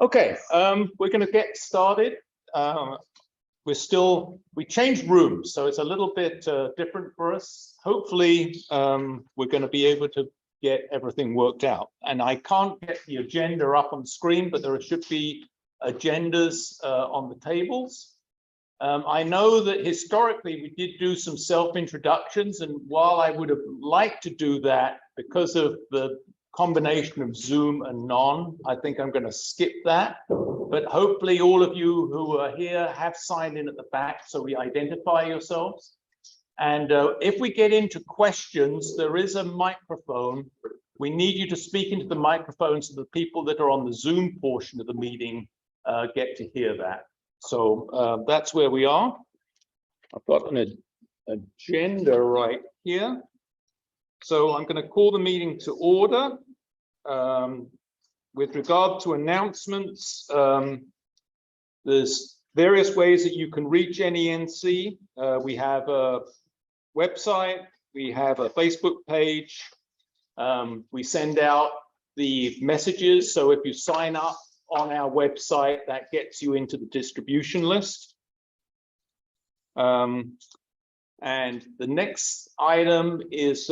Okay, we're going to get started. We changed rooms, so it's a little bit different for us. Hopefully, we're going to be able to get everything worked out. And I can't get the agenda up on screen, but there should be agendas on the tables. I know that historically we did do some self-introductions, and while I would have liked to do that, because of the combination of Zoom and non, I think I'm going to skip that. But hopefully all of you who are here have signed in at the back, so we identify yourselves. And if we get into questions, there is a microphone. We need you to speak into the microphone so the people that are on the Zoom portion of the meeting get to hear that. So that's where we are. I've got an agenda right here. So I'm going to call the meeting to order. With regard to announcements, there's various ways that you can reach NENC. We have a website, we have a Facebook page, we send out the messages. So if you sign up on our website, that gets you into the distribution list. And the next item is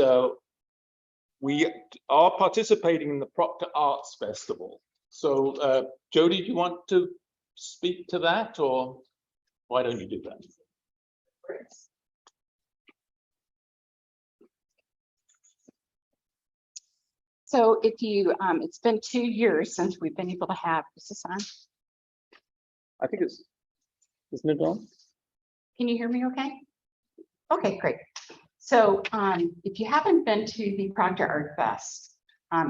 we are participating in the Proctor Arts Festival. So Jody, do you want to speak to that, or why don't you do that? So if you, it's been 2 years since we've been able to have, is this on? I think it's, isn't it on? Can you hear me okay? Okay, great. So if you haven't been to the Proctor Art Fest,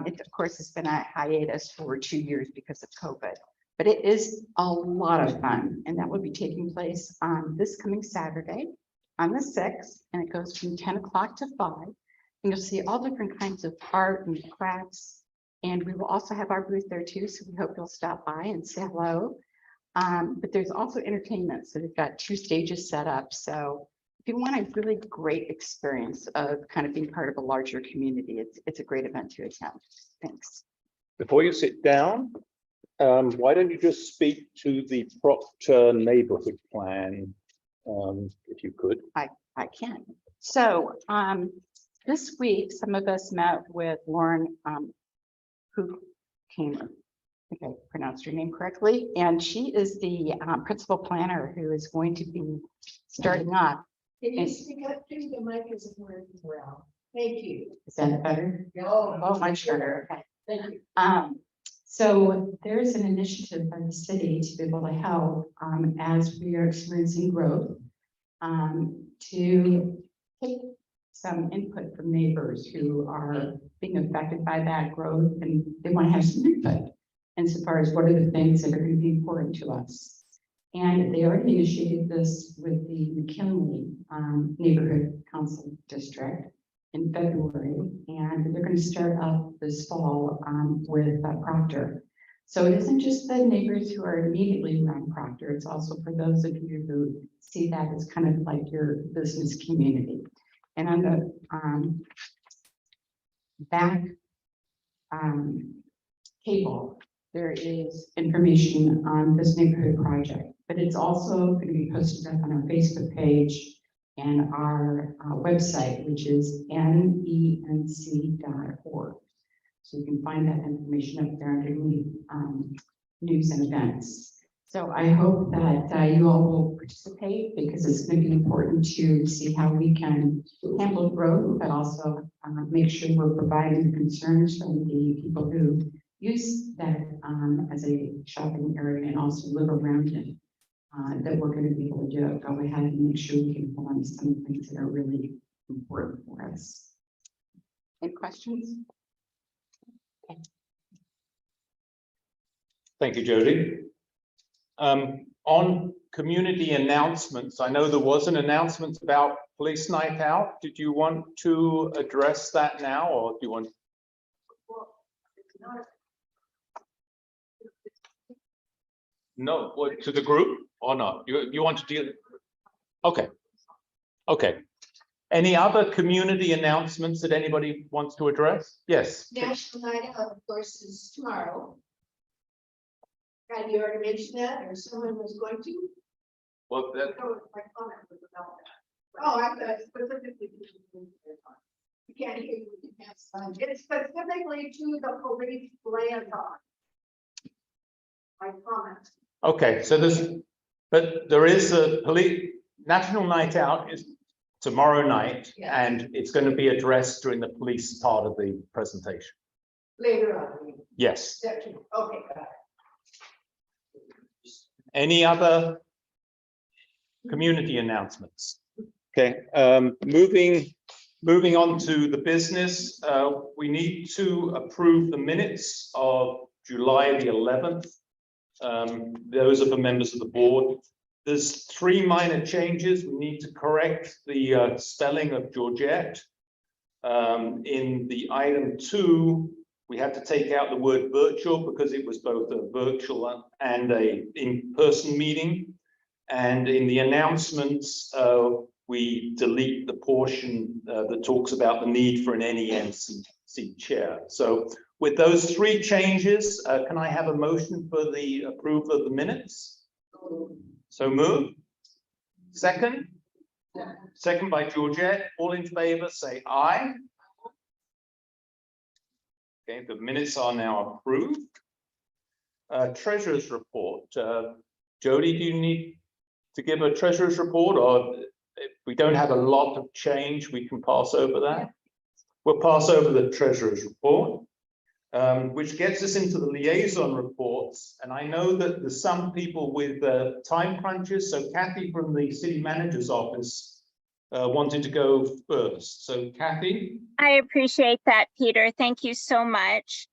it of course has been a hiatus for 2 years because of COVID, but it is a lot of fun, and that will be taking place on this coming Saturday on the 6th, and it goes from 10 o'clock to 5. And you'll see all different kinds of art and crafts, and we will also have our booth there too, so we hope you'll stop by and say hello. But there's also entertainment, so we've got 2 stages set up. So if you want a really great experience of kind of being part of a larger community, it's a great event to attend. Thanks. Before you sit down, why don't you just speak to the Proctor neighborhood plan, if you could? I can. So this week, some of us met with Lauren who came, I think I pronounced your name correctly, and she is the principal planner who is going to be starting off. Can you speak up to the mic isn't working well? Thank you. Is that better? Oh, Much better. Okay. thank you. So there's an initiative by the city to be able to help as we are experiencing growth to take some input from neighbors who are being affected by that growth, and they want to have some input insofar as what are the things that are going to be important to us. And they already initiated this with the McKinley Neighborhood Council District in February, and they're going to start up this fall with Proctor. So it isn't just the neighbors who are immediately around Proctor, it's also for those of you who see that as kind of like your business community. And on the back table, there is information on this neighborhood project, but it's also going to be posted up on our Facebook page and our website, which is nenc.org. So you can find that information up there underneath news and events. So I hope that you all will participate, because it's going to be important to see how we can handle growth, but also make sure we're providing the concerns from the people who use that as a shopping area and also live around it, that we're going to be able to go ahead and make sure we can find some things that are really important for us. Any questions? Okay. Thank you, Jody. On community announcements, I know there was an announcement about Police Night Out. Did you want to address that now, or do you want? No, what, to the group or not? You want to deal? Okay. Okay. Any other community announcements that anybody wants to address? Yes. National Night Out, of course, is tomorrow. Had you already mentioned that, or someone was going to? Well, that, Oh, my comment was about that. Oh, I thought specifically. You can't hear you. You can't sign. It's specifically to the police liaison. My comment. okay, so but there is a National Night Out is tomorrow night, Yeah. and it's going to be addressed during the police part of the presentation. Later on. Yes. Okay, got it. Any other community announcements? Okay, moving on to the business, we need to approve the minutes of July the 11th. Those are for members of the board. There's 3 minor changes. We need to correct the spelling of Georgette. In the item 2, we had to take out the word virtual because it was both a virtual and a in-person meeting. And in the announcements, we delete the portion that talks about the need for an NEMC chair. So with those 3 changes, can I have a motion for the approval of the minutes? So move. Second? Second by Georgette. All in favor, say aye. Okay, the minutes are now approved. Treasurer's report. Jody, do you need to give a treasurer's report, or if we don't have a lot of change, we can pass over that? We'll pass over the treasurer's report, which gets us into the liaison reports. And I know that there's some people with time crunches. So Kathy from the city manager's office wanted to go first. So Kathy. I appreciate that, Peter. Thank you so much.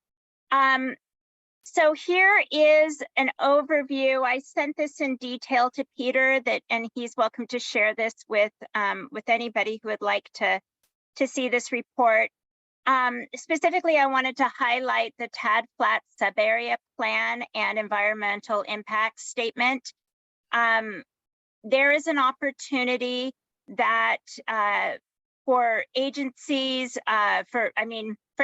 So here is an overview. I sent this in detail to Peter, and he's welcome to share this with anybody who would like to see this report. Specifically, I wanted to highlight the Tad Flats Subarea Plan and Environmental Impact Statement. There is an opportunity that for agencies, for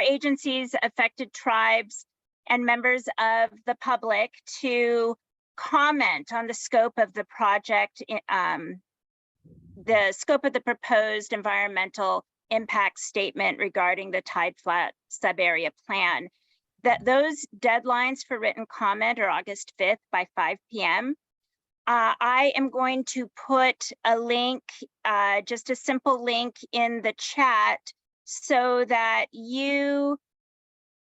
agencies, affected tribes, and members of the public to comment on the scope of the project, the scope of the proposed environmental impact statement regarding the Tide Flat Subarea Plan. That those deadlines for written comment are August 5th by 5 p.m. I am going to put a link, just a simple link in the chat so that you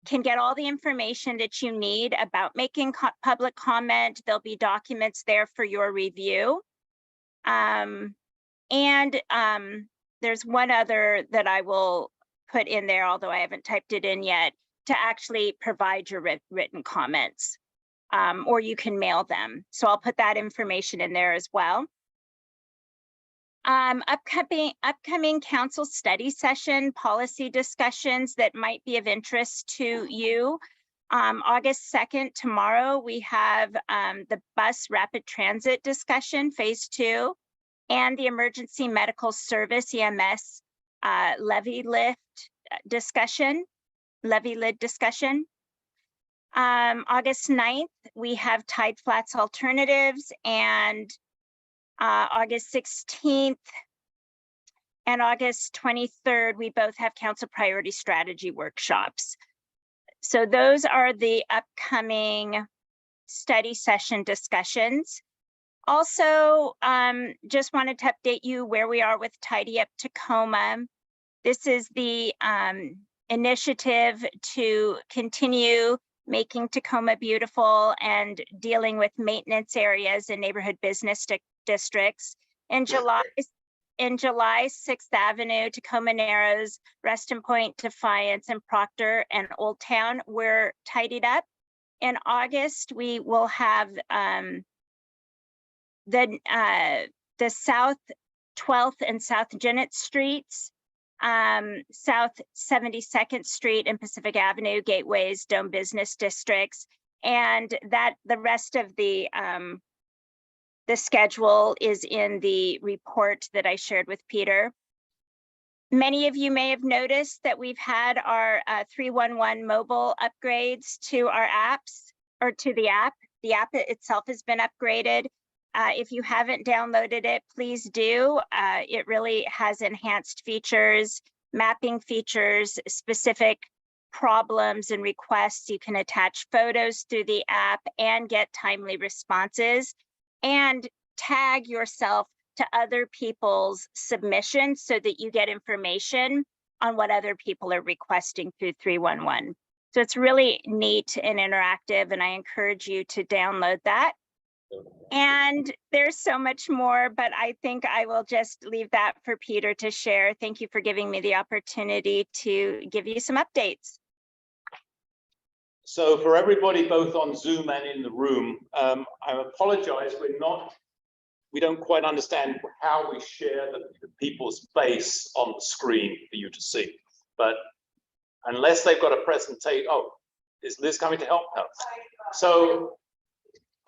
can get all the information that you need about making public comment. There'll be documents there for your review. There's one other that I will put in there, although I haven't typed it in yet, to actually provide your written comments, or you can mail them. So I'll put that information in there as well. Upcoming council study session policy discussions that might be of interest to you. August 2nd, tomorrow, we have the bus rapid transit discussion, phase 2, and the emergency medical service, EMS, levy lid discussion. August 9th, we have Tide Flats alternatives, and August 16th and August 23rd, we both have council priority strategy workshops. So those are the upcoming study session discussions. Also, just wanted to update you where we are with Tidy Up Tacoma. This is the initiative to continue making Tacoma beautiful and dealing with maintenance areas and neighborhood business districts. In July, 6th Avenue, Tacoma Narrows, Reston Point, Defiance, and Proctor and Old Town were tidied up. In August, we will have the South 12th and South Jennett Streets, South 72nd Street and Pacific Avenue, Gateways, Dome Business Districts, and that the rest of the schedule is in the report that I shared with Peter. Many of you may have noticed that we've had our 311 mobile upgrades to our apps, or to the app. The app itself has been upgraded. If you haven't downloaded it, please do. It really has enhanced features, mapping features, specific problems and requests. You can attach photos through the app and get timely responses, and tag yourself to other people's submissions so that you get information on what other people are requesting through 311. So it's really neat and interactive, and I encourage you to download that. And there's so much more, but I think I will just leave that for Peter to share. Thank you for giving me the opportunity to give you some updates. So for everybody, both on Zoom and in the room, I apologize, we don't quite understand how we share the people's face on the screen for you to see. But unless they've got a presentation, oh, is Liz coming to help? No. So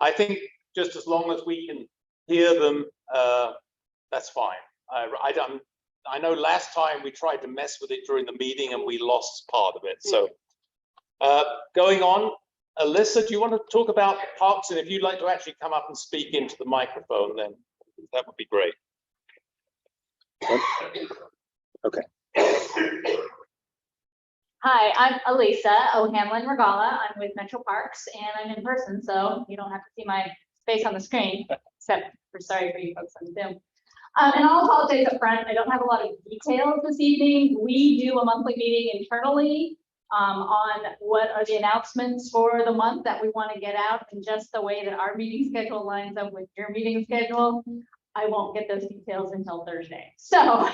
I think just as long as we can hear them, that's fine. I know last time we tried to mess with it during the meeting and we lost part of it. So going on, Alyssa, do you want to talk about parks? And if you'd like to actually come up and speak into the microphone, then that would be great. Okay. Hi, I'm Elisa O'Hanlon Regala. I'm with Metro Parks and I'm in person, so you don't have to see my face on the screen, except for sorry for you folks on Zoom. And I'll apologize up front. I don't have a lot of details this evening. We do a monthly meeting internally on what are the announcements for the month that we want to get out, and just the way that our meeting schedule lines up with your meeting schedule, I won't get those details until Thursday. So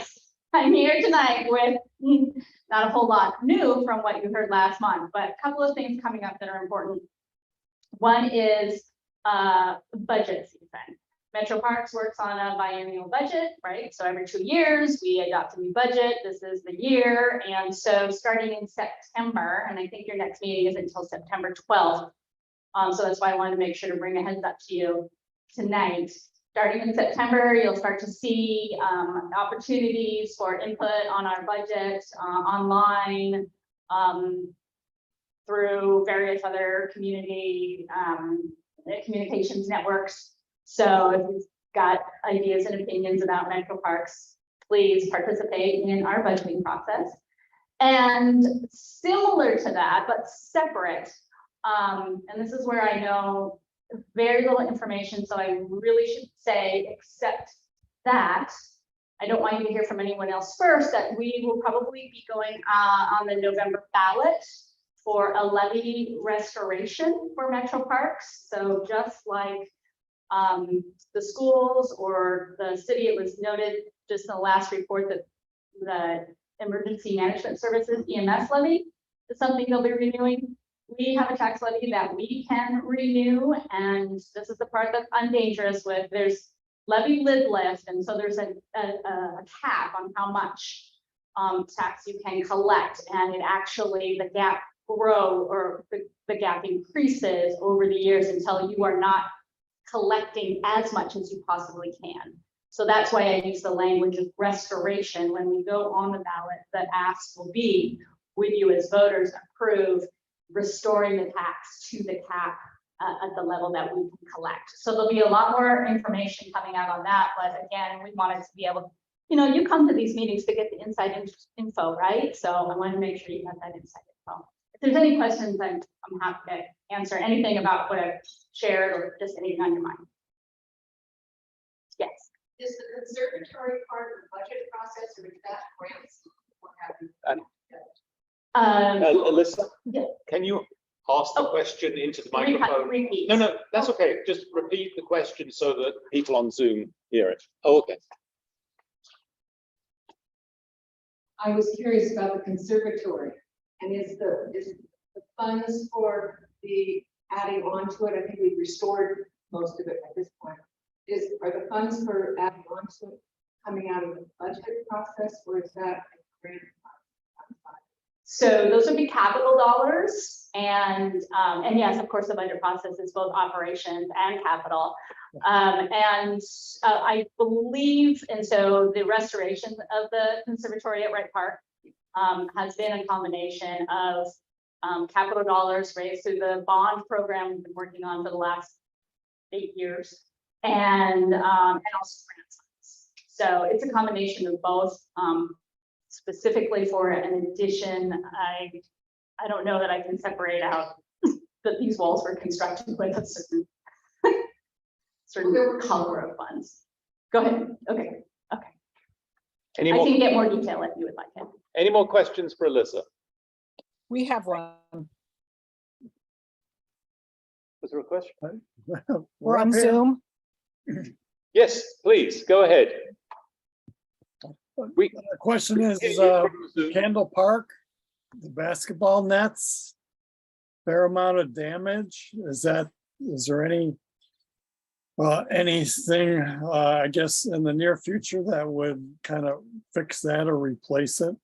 I'm here tonight with not a whole lot new from what you heard last month, but a couple of things coming up that are important. One is budget season. Metro Parks works on a biannual budget, right? So every 2 years we adopt a new budget. This is the year. And so starting in September, and I think your next meeting is until September 12th. So that's why I wanted to make sure to bring a heads up to you tonight. Starting in September, you'll start to see opportunities for input on our budget online through various other community communications networks. So if you've got ideas and opinions about Metro Parks, please participate in our budgeting process. And similar to that, but separate, and this is where I know very little information, so I really should say, except that I don't want you to hear from anyone else first, that we will probably be going on the November ballot for a levy restoration for Metro Parks. So just like the schools or the city, it was noted just in the last report that the Emergency Management Services EMS levy is something they'll be renewing. We have a tax levy that we can renew, and this is the part that's undangerous with, there's levy lid lift, and so there's a cap on how much tax you can collect, and it actually, the gap the gap increases over the years until you are not collecting as much as you possibly can. So that's why I use the language of restoration. When we go on the ballot, the ask will be, would you as voters approve restoring the tax to the cap at the level that we can collect? So there'll be a lot more information coming out on that. But again, we wanted to be able, you come to these meetings to get the inside info, right? So I want to make sure you have that inside info. If there's any questions, I'm happy to answer anything about what I've shared or just anything on your mind. Yes. Is the conservatory part of the budget process, or is that grants? What have you? Alyssa, Yeah. can you ask the question into the microphone? Repeat. No, that's okay. Just repeat the question so that people on Zoom hear it. Oh, okay. I was curious about the conservatory, and is the funds for the adding on to it? I think we've restored most of it at this point. Are the funds for adding on to it coming out of the budget process, or is that a grant? So those would be capital dollars, and yes, of course, the budget process is both operations and capital. I believe, and so the restoration of the conservatory at Wright Park has been a combination of capital dollars raised through the bond program we've been working on for the last 8 years, and also grant funds. So it's a combination of both. Specifically for an addition, I don't know that I can separate out that these walls were constructed with a certain color of funds. Go ahead. Okay. Any I more, can get more detail if you would like it. any more questions for Alyssa? We have one. Was there a question? We're on up here. Zoom. Yes, please, go ahead. We. The question is, Zoom. Kendall Park, the basketball nets, fair amount of damage. Is there anything, I guess, in the near future that would kind of fix that or replace it?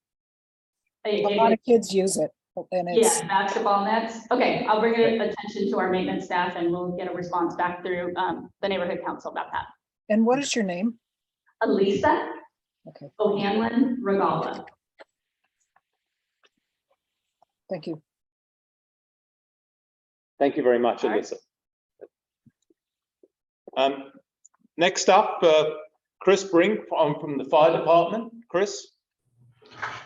A lot of kids use it and it's, Yeah, basketball nets. Okay, I'll bring it attention to our maintenance staff and we'll get a response back through the neighborhood council about that. and what is your name? Elisa Okay, O'Hanlon Regala. thank you. Thank you very much, All right. Alyssa. Next up, Chris Brink from the fire department. Chris?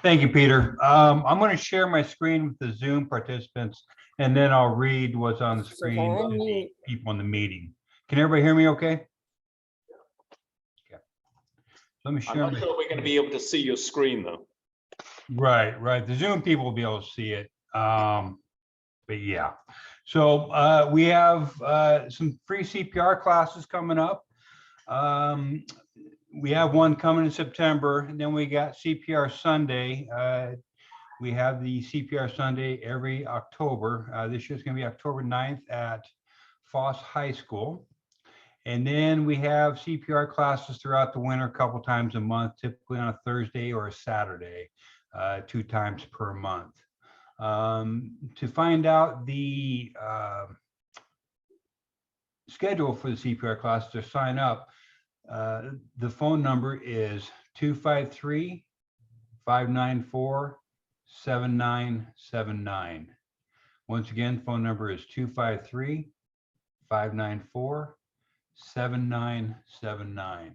Thank you, Peter. I'm going to share my screen with the Zoom participants, and then I'll read what's on the screen to the people in the meeting. Can everybody hear me okay? Okay. Let me I'm share. not my- sure we're going to be able to see your screen though. Right. The Zoom people will be able to see it. But yeah, so we have some free CPR classes coming up. We have one coming in September, and then we got CPR Sunday. We have the CPR Sunday every October. This year's going to be October 9th at Foss High School. And then we have CPR classes throughout the winter, a couple times a month, typically on a Thursday or a Saturday, 2 times per month. To find out the schedule for the CPR class, to sign up, the phone number is 253-594-7979. Once again, phone number is 253-594-7979.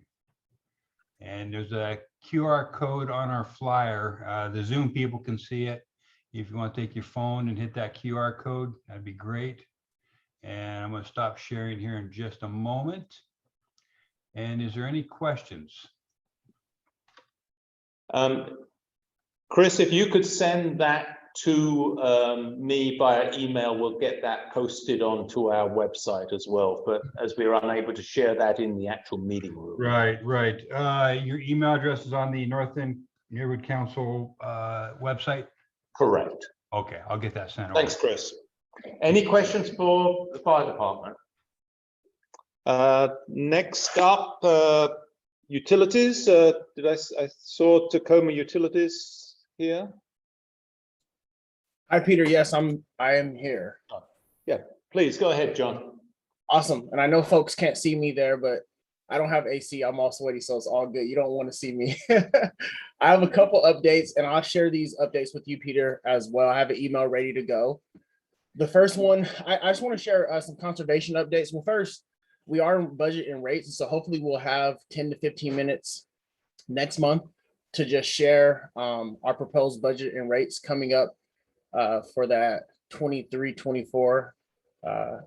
And there's a QR code on our flyer. The Zoom people can see it. If you want to take your phone and hit that QR code, that'd be great. And I'm going to stop sharing here in just a moment. And is there any questions? Chris, if you could send that to me via email, we'll get that posted onto our website as well. But as we're unable to share that in the actual meeting room. Right. Your email address is on the North End Neighborhood Council website? Correct. Okay, I'll get that sent over. Thanks, Chris. Any questions for the fire department? Next up, utilities. I saw Tacoma Utilities here. Hi, Peter. Yes, I am here. Please go ahead, John. Awesome. And I know folks can't see me there, but I don't have AC. I'm all sweaty, so it's all good. You don't want to see me. I have a couple updates, and I'll share these updates with you, Peter, as well. I have an email ready to go. The first one, I just want to share some conservation updates. Well, first, we are in budget and rates, so hopefully we'll have 10 to 15 minutes next month to just share our proposed budget and rates coming up for that 23-24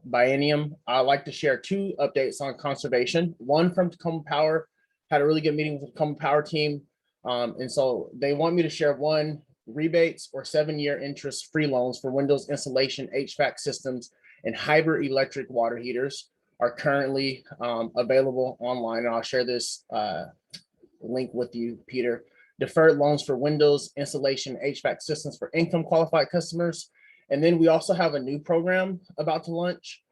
biennium. I'd like to share 2 updates on conservation. One from Tacoma Power, had a really good meeting with the Tacoma Power team. And so they want me to share 1 rebates or 7-year interest-free loans for windows insulation, HVAC systems, and hybrid electric water heaters are currently available online. And I'll share this link with you, Peter. Deferred loans for windows, insulation, HVAC systems for income qualified customers. And then we also have a new program about to launch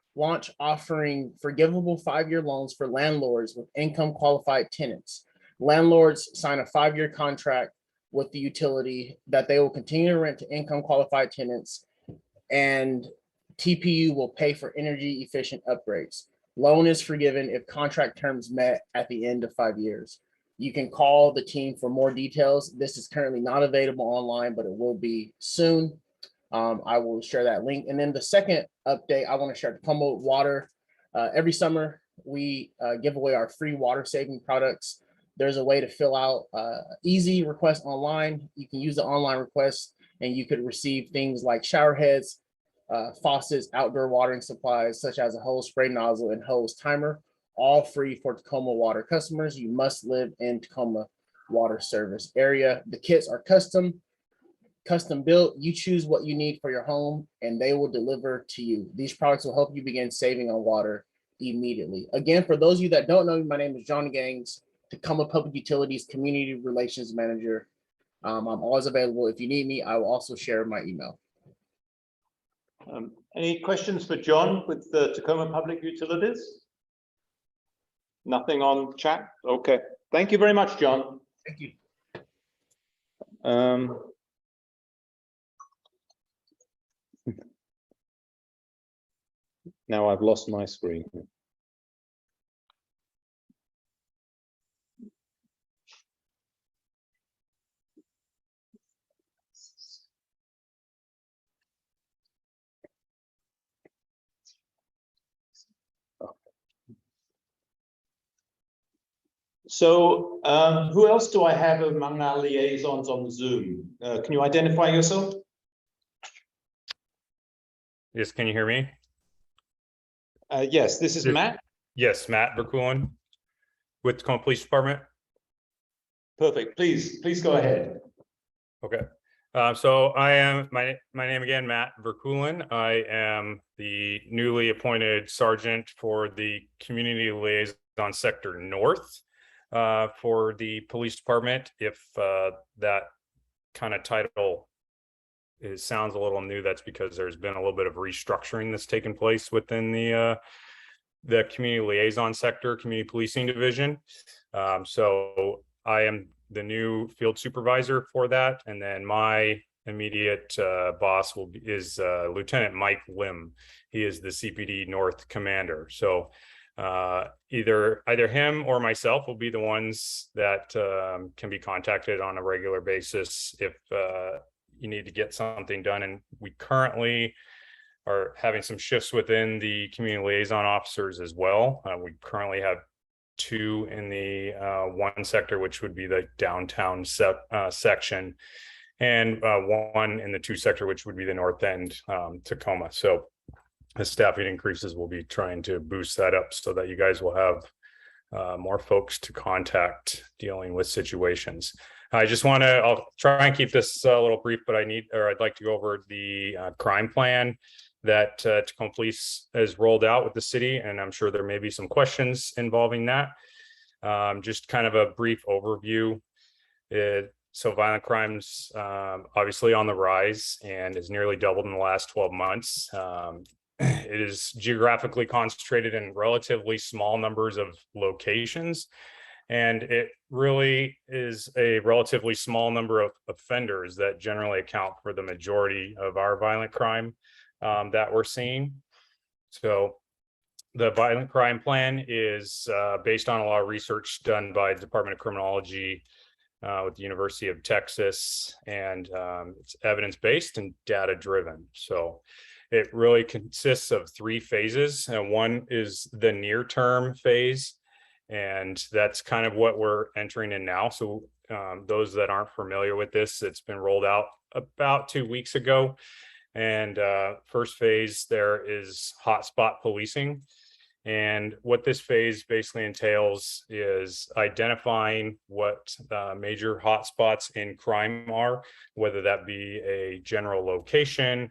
offering forgivable 5-year loans for landlords with income qualified tenants. Landlords sign a 5-year contract with the utility that they will continue to rent to income qualified tenants, and TPU will pay for energy efficient upgrades. Loan is forgiven if contract terms met at the end of 5 years. You can call the team for more details. This is currently not available online, but it will be soon. I will share that link. And then the second update, I want to share Tacoma Water. Every summer, we give away our free water saving products. There's a way to fill out easy request online. You can use the online request and you could receive things like shower heads, faucets, outdoor watering supplies, such as a hose spray nozzle and hose timer, all free for Tacoma Water customers. You must live in Tacoma Water Service area. The kits are custom built. You choose what you need for your home and they will deliver to you. These products will help you begin saving on water immediately. Again, for those of you that don't know me, my name is John Gaines, Tacoma Public Utilities Community Relations Manager. I'm always available. If you need me, I will also share my email. Any questions for John with the Tacoma Public Utilities? Nothing on chat? Okay. Thank you very much, John. Thank you. Now I've lost my screen. So who else do I have among our liaisons on Zoom? Can you identify yourself? Yes, can you hear me? Yes, this is Matt. Yes, Matt Verkulen with Tacoma Police Department. Perfect. Please go ahead. Okay. So I am my name again, Matt Verkulen. I am the newly appointed sergeant for the Community Liaison Sector North for the police department. If that kind of title sounds a little new, that's because there's been a little bit of restructuring that's taken place within the community liaison sector, community policing division. So I am the new field supervisor for that, and then my immediate boss is Lieutenant Mike Lim. He is the CPD North commander. So either him or myself will be the ones that can be contacted on a regular basis if you need to get something done. And we currently are having some shifts within the community liaison officers as well. We currently have 2 in the one sector, which would be the downtown section, and 1 in the 2 sector, which would be the north end, Tacoma. So as staffing increases, we'll be trying to boost that up so that you guys will have more folks to contact dealing with situations. I'll try and keep this a little brief, but I'd like to go over the crime plan that Tacoma Police has rolled out with the city, and I'm sure there may be some questions involving that. Just kind of a brief overview. So violent crimes obviously on the rise and has nearly doubled in the last 12 months. It is geographically concentrated in relatively small numbers of locations, and it really is a relatively small number of offenders that generally account for the majority of our violent crime that we're seeing. So the violent crime plan is based on a lot of research done by the Department of Criminology with the University of Texas, and it's evidence-based and data-driven. So it really consists of 3 phases, and one is the near-term phase, and that's kind of what we're entering in now. So those that aren't familiar with this, it's been rolled out about 2 weeks ago. And first phase there is hotspot policing. And what this phase basically entails is identifying what major hotspots in crime are, whether that be a general location,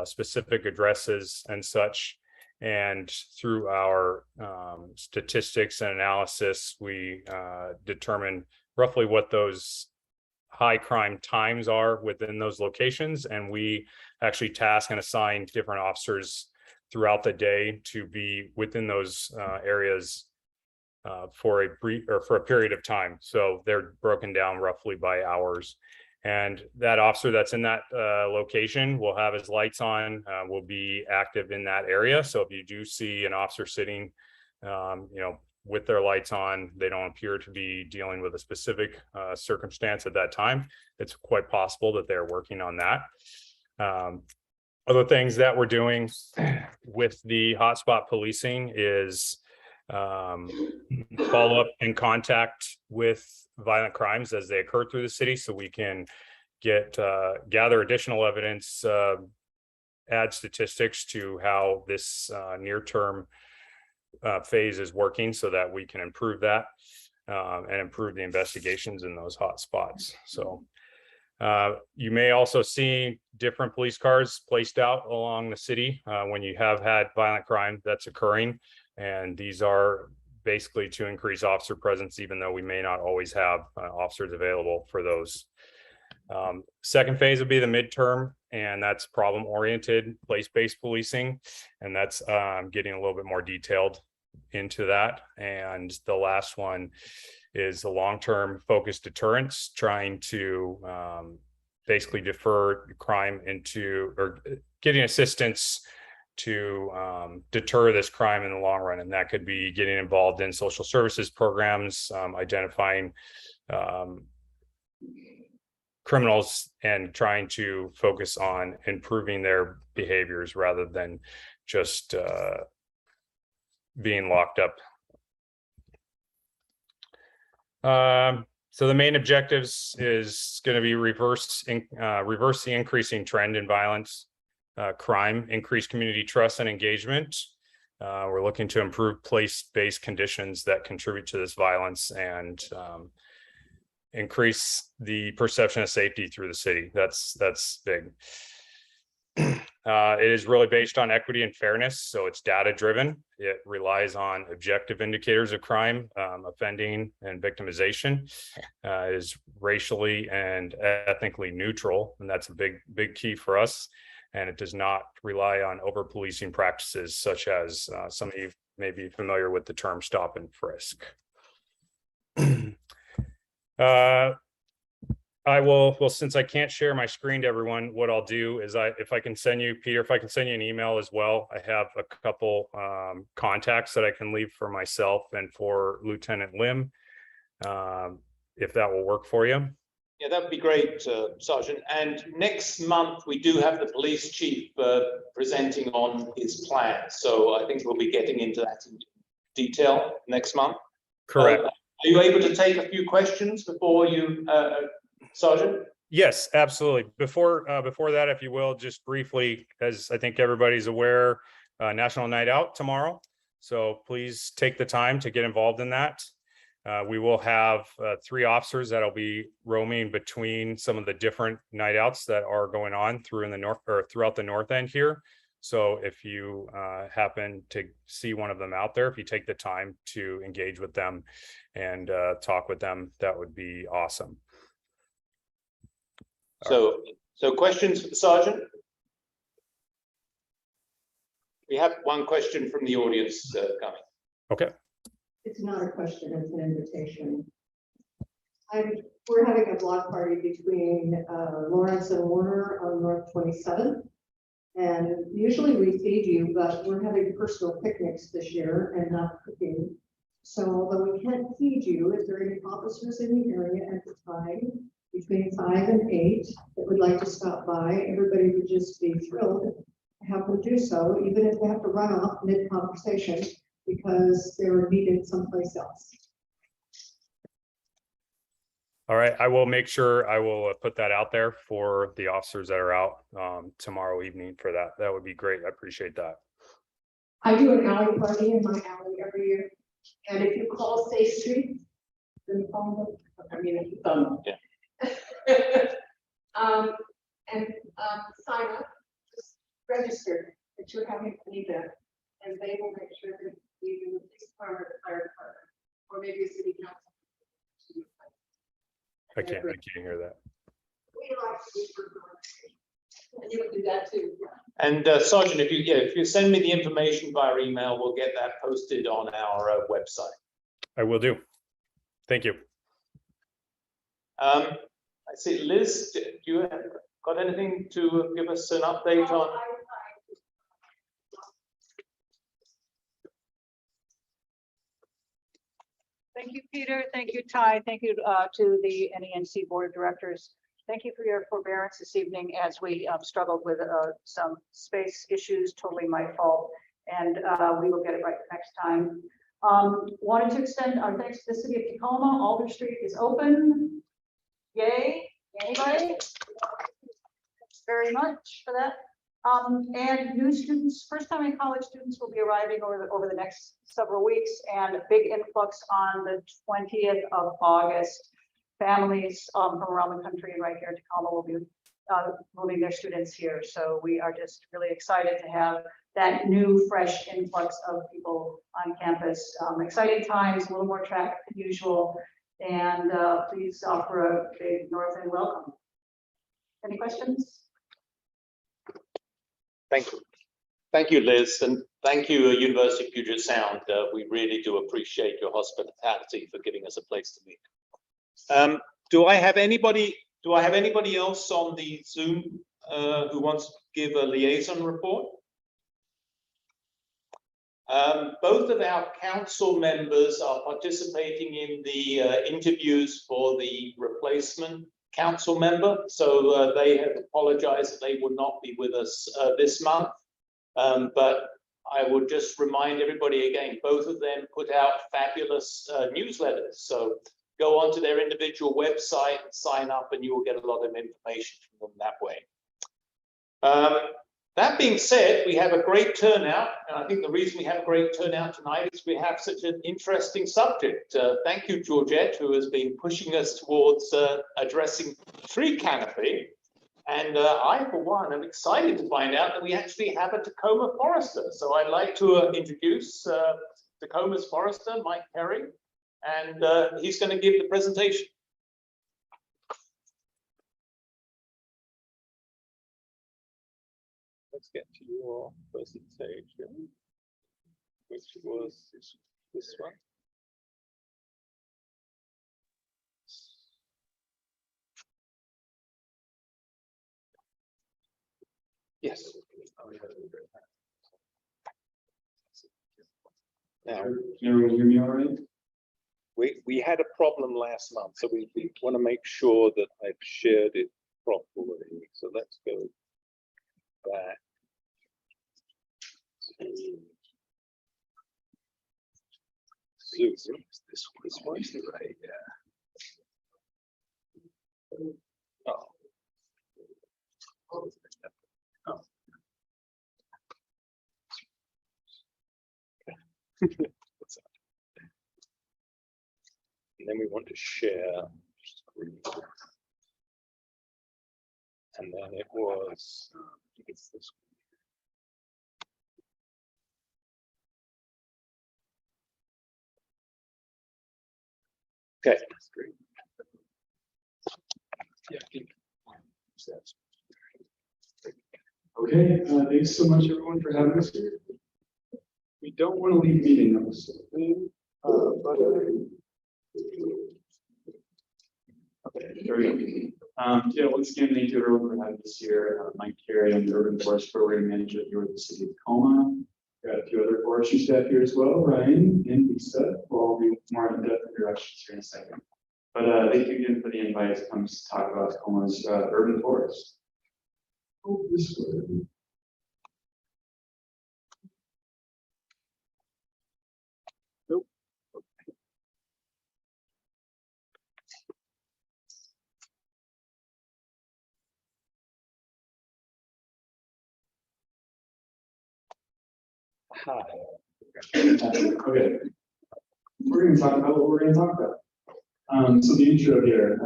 specific addresses and such. And through our statistics and analysis, we determine roughly what those high crime times are within those locations. And we actually task and assign different officers throughout the day to be within those areas for a period of time. So they're broken down roughly by hours. And that officer that's in that location will have his lights on, will be active in that area. So if you do see an officer sitting, with their lights on, they don't appear to be dealing with a specific circumstance at that time, it's quite possible that they're working on that. Other things that we're doing with the hotspot policing is follow up and contact with violent crimes as they occur through the city, so we can gather additional evidence, add statistics to how this near-term phase is working, so that we can improve that and improve the investigations in those hot spots. So you may also see different police cars placed out along the city when you have had violent crime that's occurring. And these are basically to increase officer presence, even though we may not always have officers available for those. Second phase would be the midterm, and that's problem-oriented, place-based policing. And that's getting a little bit more detailed into that. And the last one is the long-term focused deterrence, trying to basically defer crime into, or getting assistance to deter this crime in the long run. And that could be getting involved in social services programs, identifying criminals and trying to focus on improving their behaviors rather than just being locked up. So the main objectives is going to be reverse the increasing trend in violence, crime, increase community trust and engagement. We're looking to improve place-based conditions that contribute to this violence, and increase the perception of safety through the city. That's big. It is really based on equity and fairness, so it's data driven. It relies on objective indicators of crime, offending, and victimization. It is racially and ethnically neutral, and that's a big key for us. And it does not rely on over-policing practices, such as some of you may be familiar with the term stop and frisk. Well, since I can't share my screen to everyone, what I'll do is if I can send you, Peter, if I can send you an email as well, I have a couple contacts that I can leave for myself and for Lieutenant Lim, if that will work for you. Yeah, that would be great, Sergeant. And next month, we do have the police chief presenting on his plan. So I think we'll be getting into that in detail next month. Correct. Are you able to take a few questions before you, Sergeant? Yes, absolutely. Before that, if you will, just briefly, as I think everybody's aware, National Night Out tomorrow. So please take the time to get involved in that. We will have 3 officers that'll be roaming between some of the different night outs that are going on throughout the north end here. So if you happen to see one of them out there, if you take the time to engage with them and talk with them, that would be awesome. So questions for the Sergeant? We have one question from the audience coming. Okay. It's not a question, it's an invitation. We're having a block party between Lawrence and Warner on North 27th. And usually we feed you, but we're having personal picnics this year and not cooking. So although we can't feed you, is there any officers in the area at the time between 5 and 8 that would like to stop by? Everybody would just be thrilled to have them do so, even if they have to run off mid-conversation because they're needed someplace else. All right, I will make sure I will put that out there for the officers that are out tomorrow evening for that. That would be great. I appreciate that. I do an alley party in my alley every year. And if you call Safe Street, then phone them. I mean, if you phone them. Yeah. Sign up, just register that you're having an event, and they will make sure that you do the police department, the fire department, or maybe a city council. I can't hear that. We like to do for and you would do that too. And Sergeant, if you send me the information via email, we'll get that posted on our website. I will do. Thank you. I see, Liz, do you have got anything to give us an update on? Thank you, Peter. Thank you, Ty. Thank you to the NENC Board of Directors. Thank you for your forbearance this evening as we struggled with some space issues, totally my fault. And we will get it right next time. Wanted to extend our thanks to the city of Tacoma. Alder Street is open. Yay, anybody? Thanks very much for that. And new students, first time in college students will be arriving over the next several weeks, and a big influx on the 20th of August. Families from around the country and right here in Tacoma will be moving their students here. So we are just really excited to have that new fresh influx of people on campus. Exciting times, a little more traffic than usual. And please offer a big North End welcome. Any questions? Thank you. Thank you, Liz, and thank you, University of Puget Sound. We really do appreciate your hospitality for giving us a place to meet. Do I have anybody else on the Zoom who wants to give a liaison report? Both of our council members are participating in the interviews for the replacement council member, so they have apologized that they will not be with us this month. But I would just remind everybody again, both of them put out fabulous newsletters. So go onto their individual website, sign up, and you will get a lot of information from them that way. That being said, we have a great turnout, and I think the reason we have a great turnout tonight is we have such an interesting subject. Thank you, Georgette, who has been pushing us towards addressing tree canopy. And I, for one, am excited to find out that we actually have a Tacoma forester. So I'd like to introduce Tacoma's forester, Mike Perry, and he's going to give the presentation. Let's get to your presentation, which was this one. Yes. Now, can everyone hear me all right? We had a problem last month, so we want to make sure that I've shared it properly. So let's go back. Zoom. This one, right? Yeah. Oh. Oh. And then we want to share screen. And then it was it's this. Okay. Great. Yeah, I think that's okay. Thanks so much, everyone, for having us here. We don't want to leave meeting notes, but okay, there we go. Yeah, once again, thank you everyone for having us here. Mike Carey, I'm the Urban Forest Program Manager here at the City of Tacoma. Got a few other forestry staff here as well, Ryan and Lisa. We'll all be more in-depth introductions here in a second. But thank you again for the invite to come to talk about Tacoma's urban forest. Oh, this way. Nope. Hi. Okay. We're going to talk about what we're going to talk about. So the intro here,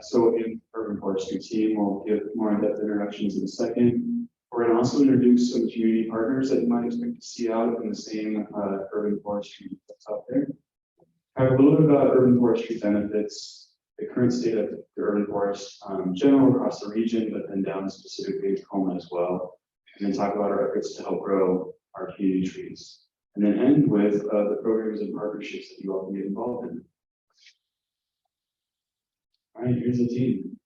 so in Urban Forestry team, we'll give more in-depth introductions in a second. We're going to also introduce some community partners that you might expect to see out in the same urban forestry that's out there. Talk a little bit about urban forestry benefits, the current state of the urban forest general across the region, but then down specifically in Tacoma as well. And then talk about our efforts to help grow our community trees. And then end with the programs and partnerships that you all can get involved in. All right, here's the team.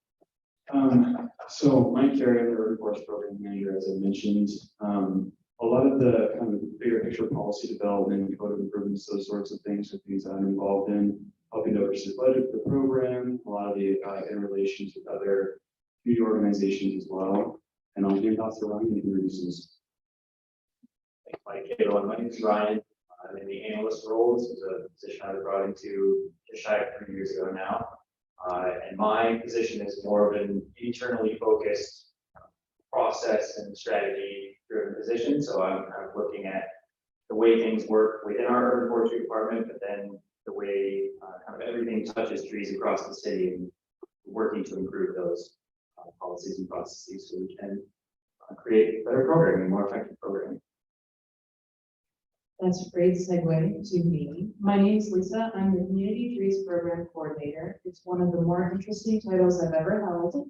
So Mike Carey, I'm the Urban Forest Program Manager, as I mentioned. A lot of the kind of bigger picture policy development, code of improvements, those sorts of things are things that I'm involved in, helping to oversee the budget for the program, a lot of the interrelations with other community organizations as well. And I'll hand off to Ryan to introduce this. Thanks, Mike. Hey, everyone. My name is Ryan. I'm in the analyst role. This is a position I was brought into just shy of 3 years ago now. And my position is more of an internally focused process and strategy driven position. So I'm kind of looking at the way things work within our urban forestry department, but then the way kind of everything touches trees across the city and working to improve those policies and processes so we can create better programming, more effective programming. That's a great segue to me. My name is Lisa. I'm the Community Trees Program Coordinator. It's one of the more interesting titles I've ever held.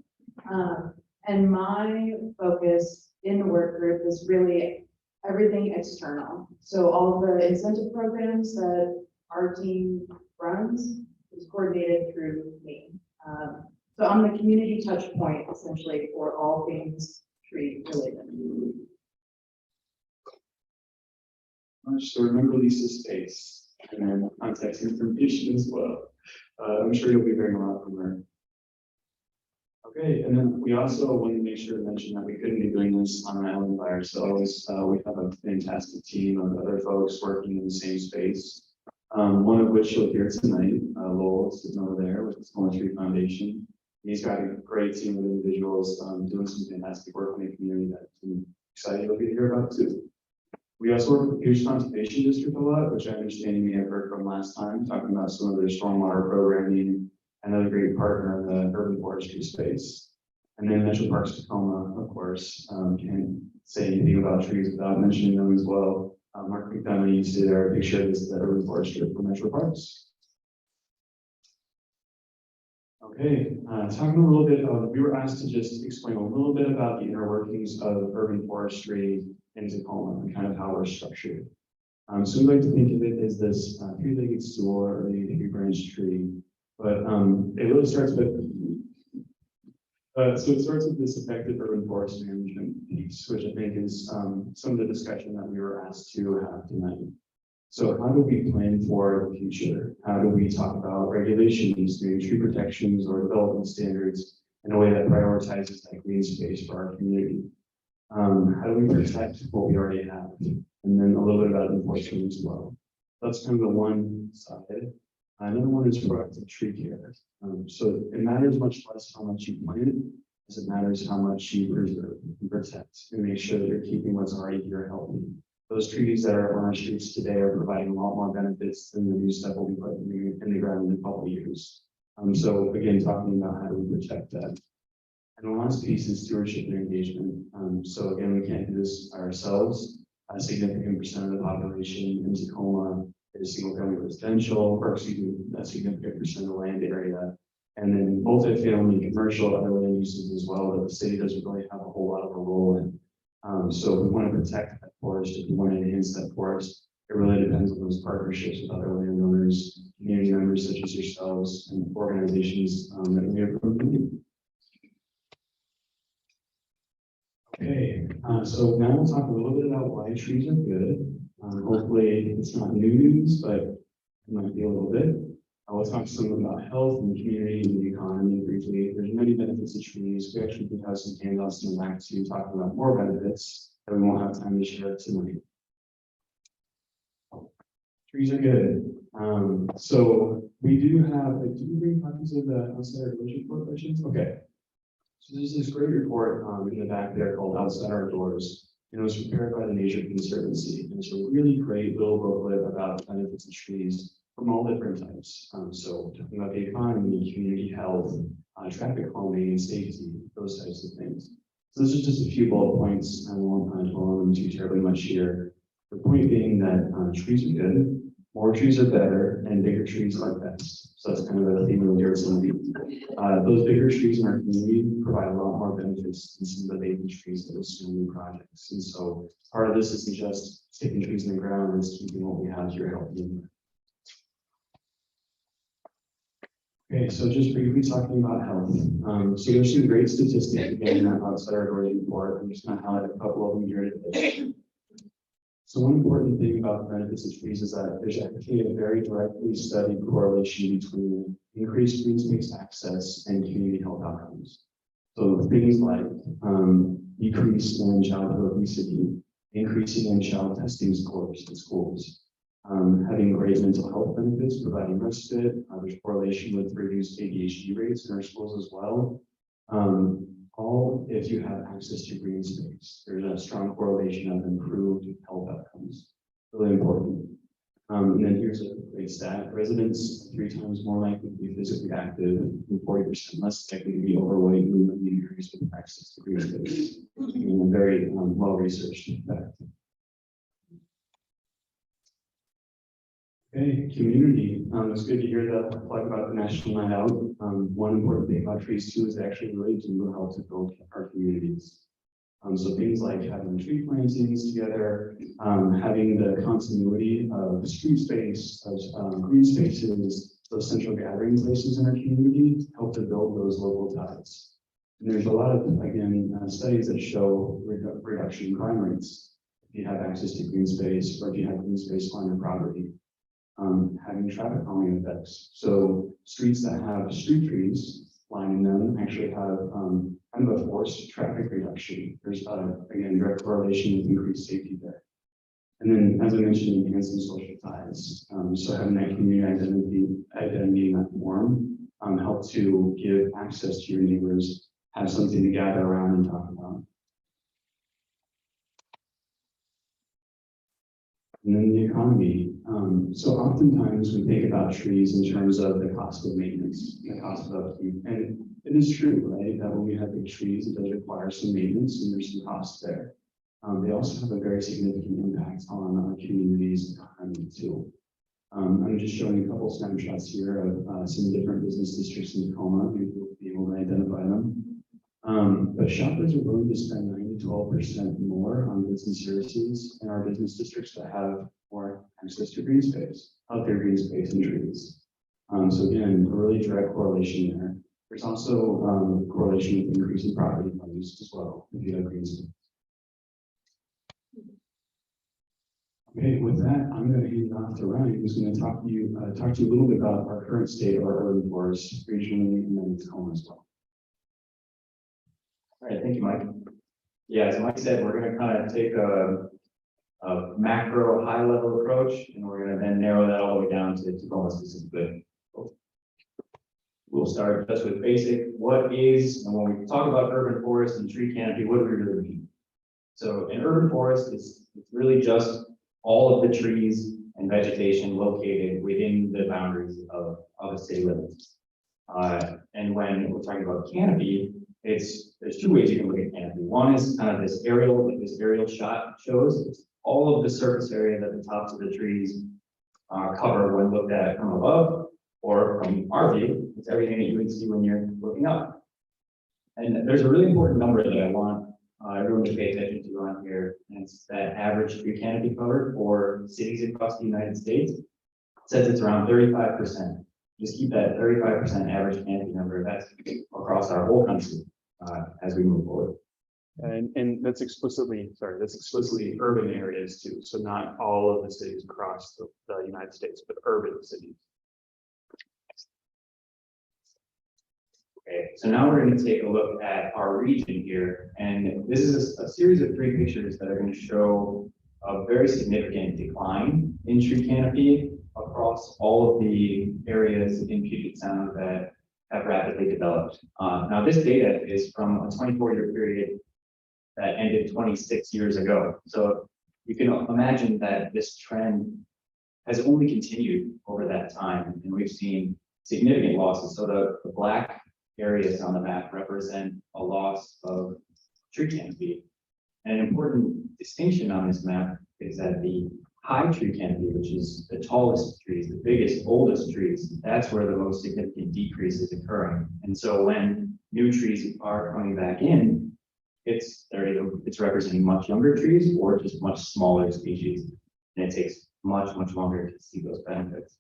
And my focus in the work group is really everything external. So all the incentive programs that our team runs is coordinated through me. So I'm the community touch point essentially for all things tree related. So remember Lisa's face and then contact information as well. I'm sure you'll be hearing a lot from her. Okay, and then we also want to make sure to mention that we couldn't be doing this on an island by ourselves. We have a fantastic team of other folks working in the same space. One of which you'll hear tonight, Lowell sitting over there with the Smaller Tree Foundation. He's got a great team of individuals doing some fantastic work in the community that I'm excited to hear about too. We also work with the Pierce Conservation District a lot, which I understand you may have heard from last time, talking about some of their stormwater programming, another great partner in the urban forestry space. And then Metro Parks Tacoma, of course, can't say anything about trees without mentioning them as well. Mark McDonough, you see there a picture of this, the urban forestry for Metro Parks. Okay, talking a little bit of, we were asked to just explain a little bit about the inner workings of urban forestry in Tacoma and kind of how we're structured. So we like to think of it as this three-legged stool or maybe a three-branch tree, but it really starts with, so it starts with this effective urban forest management piece, which I think is some of the discussion that we were asked to have tonight. So how do we plan for the future? How do we talk about regulations, maybe tree protections or development standards in a way that prioritizes that green space for our community? How do we protect what we already have? And then a little bit about enforcement as well. That's kind of the one side. Another one is proactive tree care. So it matters much less how much you plant as it matters how much you preserve and protect and make sure that you're keeping what's already here healthy. Those trees that are on our streets today are providing a lot more benefits than the new stuff will be put in the ground in a couple of years. So again, talking about how do we protect that. And the last piece is stewardship and engagement. So again, we can't do this ourselves. A significant percent of the population in Tacoma is single family residential, or excuse me, a significant percent of the land area. And then multifamily, commercial, other land uses as well that the city doesn't really have a whole lot of a role in. So if we want to protect that forest, if we want to enhance that forest, it really depends on those partnerships with other landowners, community members such as yourselves, and organizations that we have approved. Okay, so now we'll talk a little bit about why trees are good. Hopefully it's not new news, but it might be a little bit. We'll talk some about health and community and the economy briefly. There's many benefits of trees. We actually do have some handouts in the back to talk about more benefits that we won't have time to share tonight. Trees are good. So we do have, do you bring copies of the outside our doors report questions? Okay. So there's this great report in the back there called Outside Our Doors. And it was prepared by the Nature Conservancy. And it's a really great little booklet about the benefits of trees from all different types. So talking about the economy, community health, traffic calming, safety, those types of things. So this is just a few bullet points. I won't dwell on them too terribly much here. The point being that trees are good, more trees are better, and bigger trees are best. So that's kind of the theme of the year. Those bigger trees in our community provide a lot more benefits than some of the baby trees that are still new projects. And so part of this isn't just sticking trees in the ground, it's keeping what we have here healthy. Okay, so just briefly talking about health. So there's some great statistics again in that Outside Our Doors report. I'm just going to highlight a couple of them here today. So one important thing about the benefits of trees is that there's actually a very directly studied correlation between increased green space access and community health outcomes. So things like decrease in childhood obesity, increasing in child testing scores in schools, having great mental health benefits, providing respite. There's correlation with reduced ADHD rates in our schools as well. All if you have access to green space, there's a strong correlation of improved health outcomes. Really important. And then here's a great stat: residents 3 times more likely to be physically active and 40% less likely to be overweight in urban areas with access to green space. And a very well-researched fact. Okay, community. It's good to hear that talk about the National Night Out. One important thing about trees too is they actually really do help to build our communities. So things like having tree plantings together, having the continuity of street space, of green spaces, those central gathering places in our community help to build those local ties. And there's a lot of, again, studies that show reduction in crime rates if you have access to green space or if you have green space on your property. Having traffic calming effects. So streets that have street trees lining them actually have kind of a forced traffic reduction. There's again direct correlation with increased safety there. And then, as I mentioned, enhancing social ties. So having that community identity in that form help to give access to your neighbors, have something to gather around and talk about. And then the economy. So oftentimes we think about trees in terms of the cost of maintenance, the cost of upkeep. And it is true, right? That when we have big trees, it does require some maintenance and there's some costs there. They also have a very significant impact on our communities economy too. I'm just showing a couple snapshots here of some different business districts in Tacoma. Maybe we'll be able to identify them. But shoppers are willing to spend 9 to 12% more on goods and services in our business districts that have more access to green space, outdoor green space and trees. So again, a really direct correlation there. There's also correlation with increasing property values as well if you have green space. Okay, with that, I'm going to hand it off to Ryan, who's going to talk to you a little bit about our current state of our urban forests regionally and then Tacoma as well. All right, thank you, Mike. Yeah, as Mike said, we're going to kind of take a macro high level approach, and we're going to then narrow that all the way down to Tacoma specifically. We'll start just with basic, what is, and when we talk about urban forest and tree canopy, what do we really mean? So an urban forest is really just all of the trees and vegetation located within the boundaries of a city limits. And when we're talking about canopy, there's 2 ways you can look at canopy. One is kind of this aerial, like this aerial shot shows. It's all of the surface area that the tops of the trees cover when looked at from above, or from our view, it's everything that you would see when you're looking up. And there's a really important number that I want everyone to pay attention to on here, and it's that average tree canopy cover for cities across the United States. It says it's around 35%. Just keep that 35% average canopy number. That's across our whole country as we move forward. And that's explicitly urban areas too. So not all of the cities across the United States, but urban cities. Okay, so now we're going to take a look at our region here, and this is a series of 3 pictures that are going to show a very significant decline in tree canopy across all of the areas in Puget Sound that have rapidly developed. Now this data is from a 24-year period that ended 26 years ago. So you can imagine that this trend has only continued over that time, and we've seen significant losses. So the black areas on the map represent a loss of tree canopy. And an important distinction on this map is that the high tree canopy, which is the tallest trees, the biggest, oldest trees, that's where the most significant decrease is occurring. And so when new trees are coming back in, it's representing much younger trees or just much smaller species. And it takes much, much longer to see those benefits.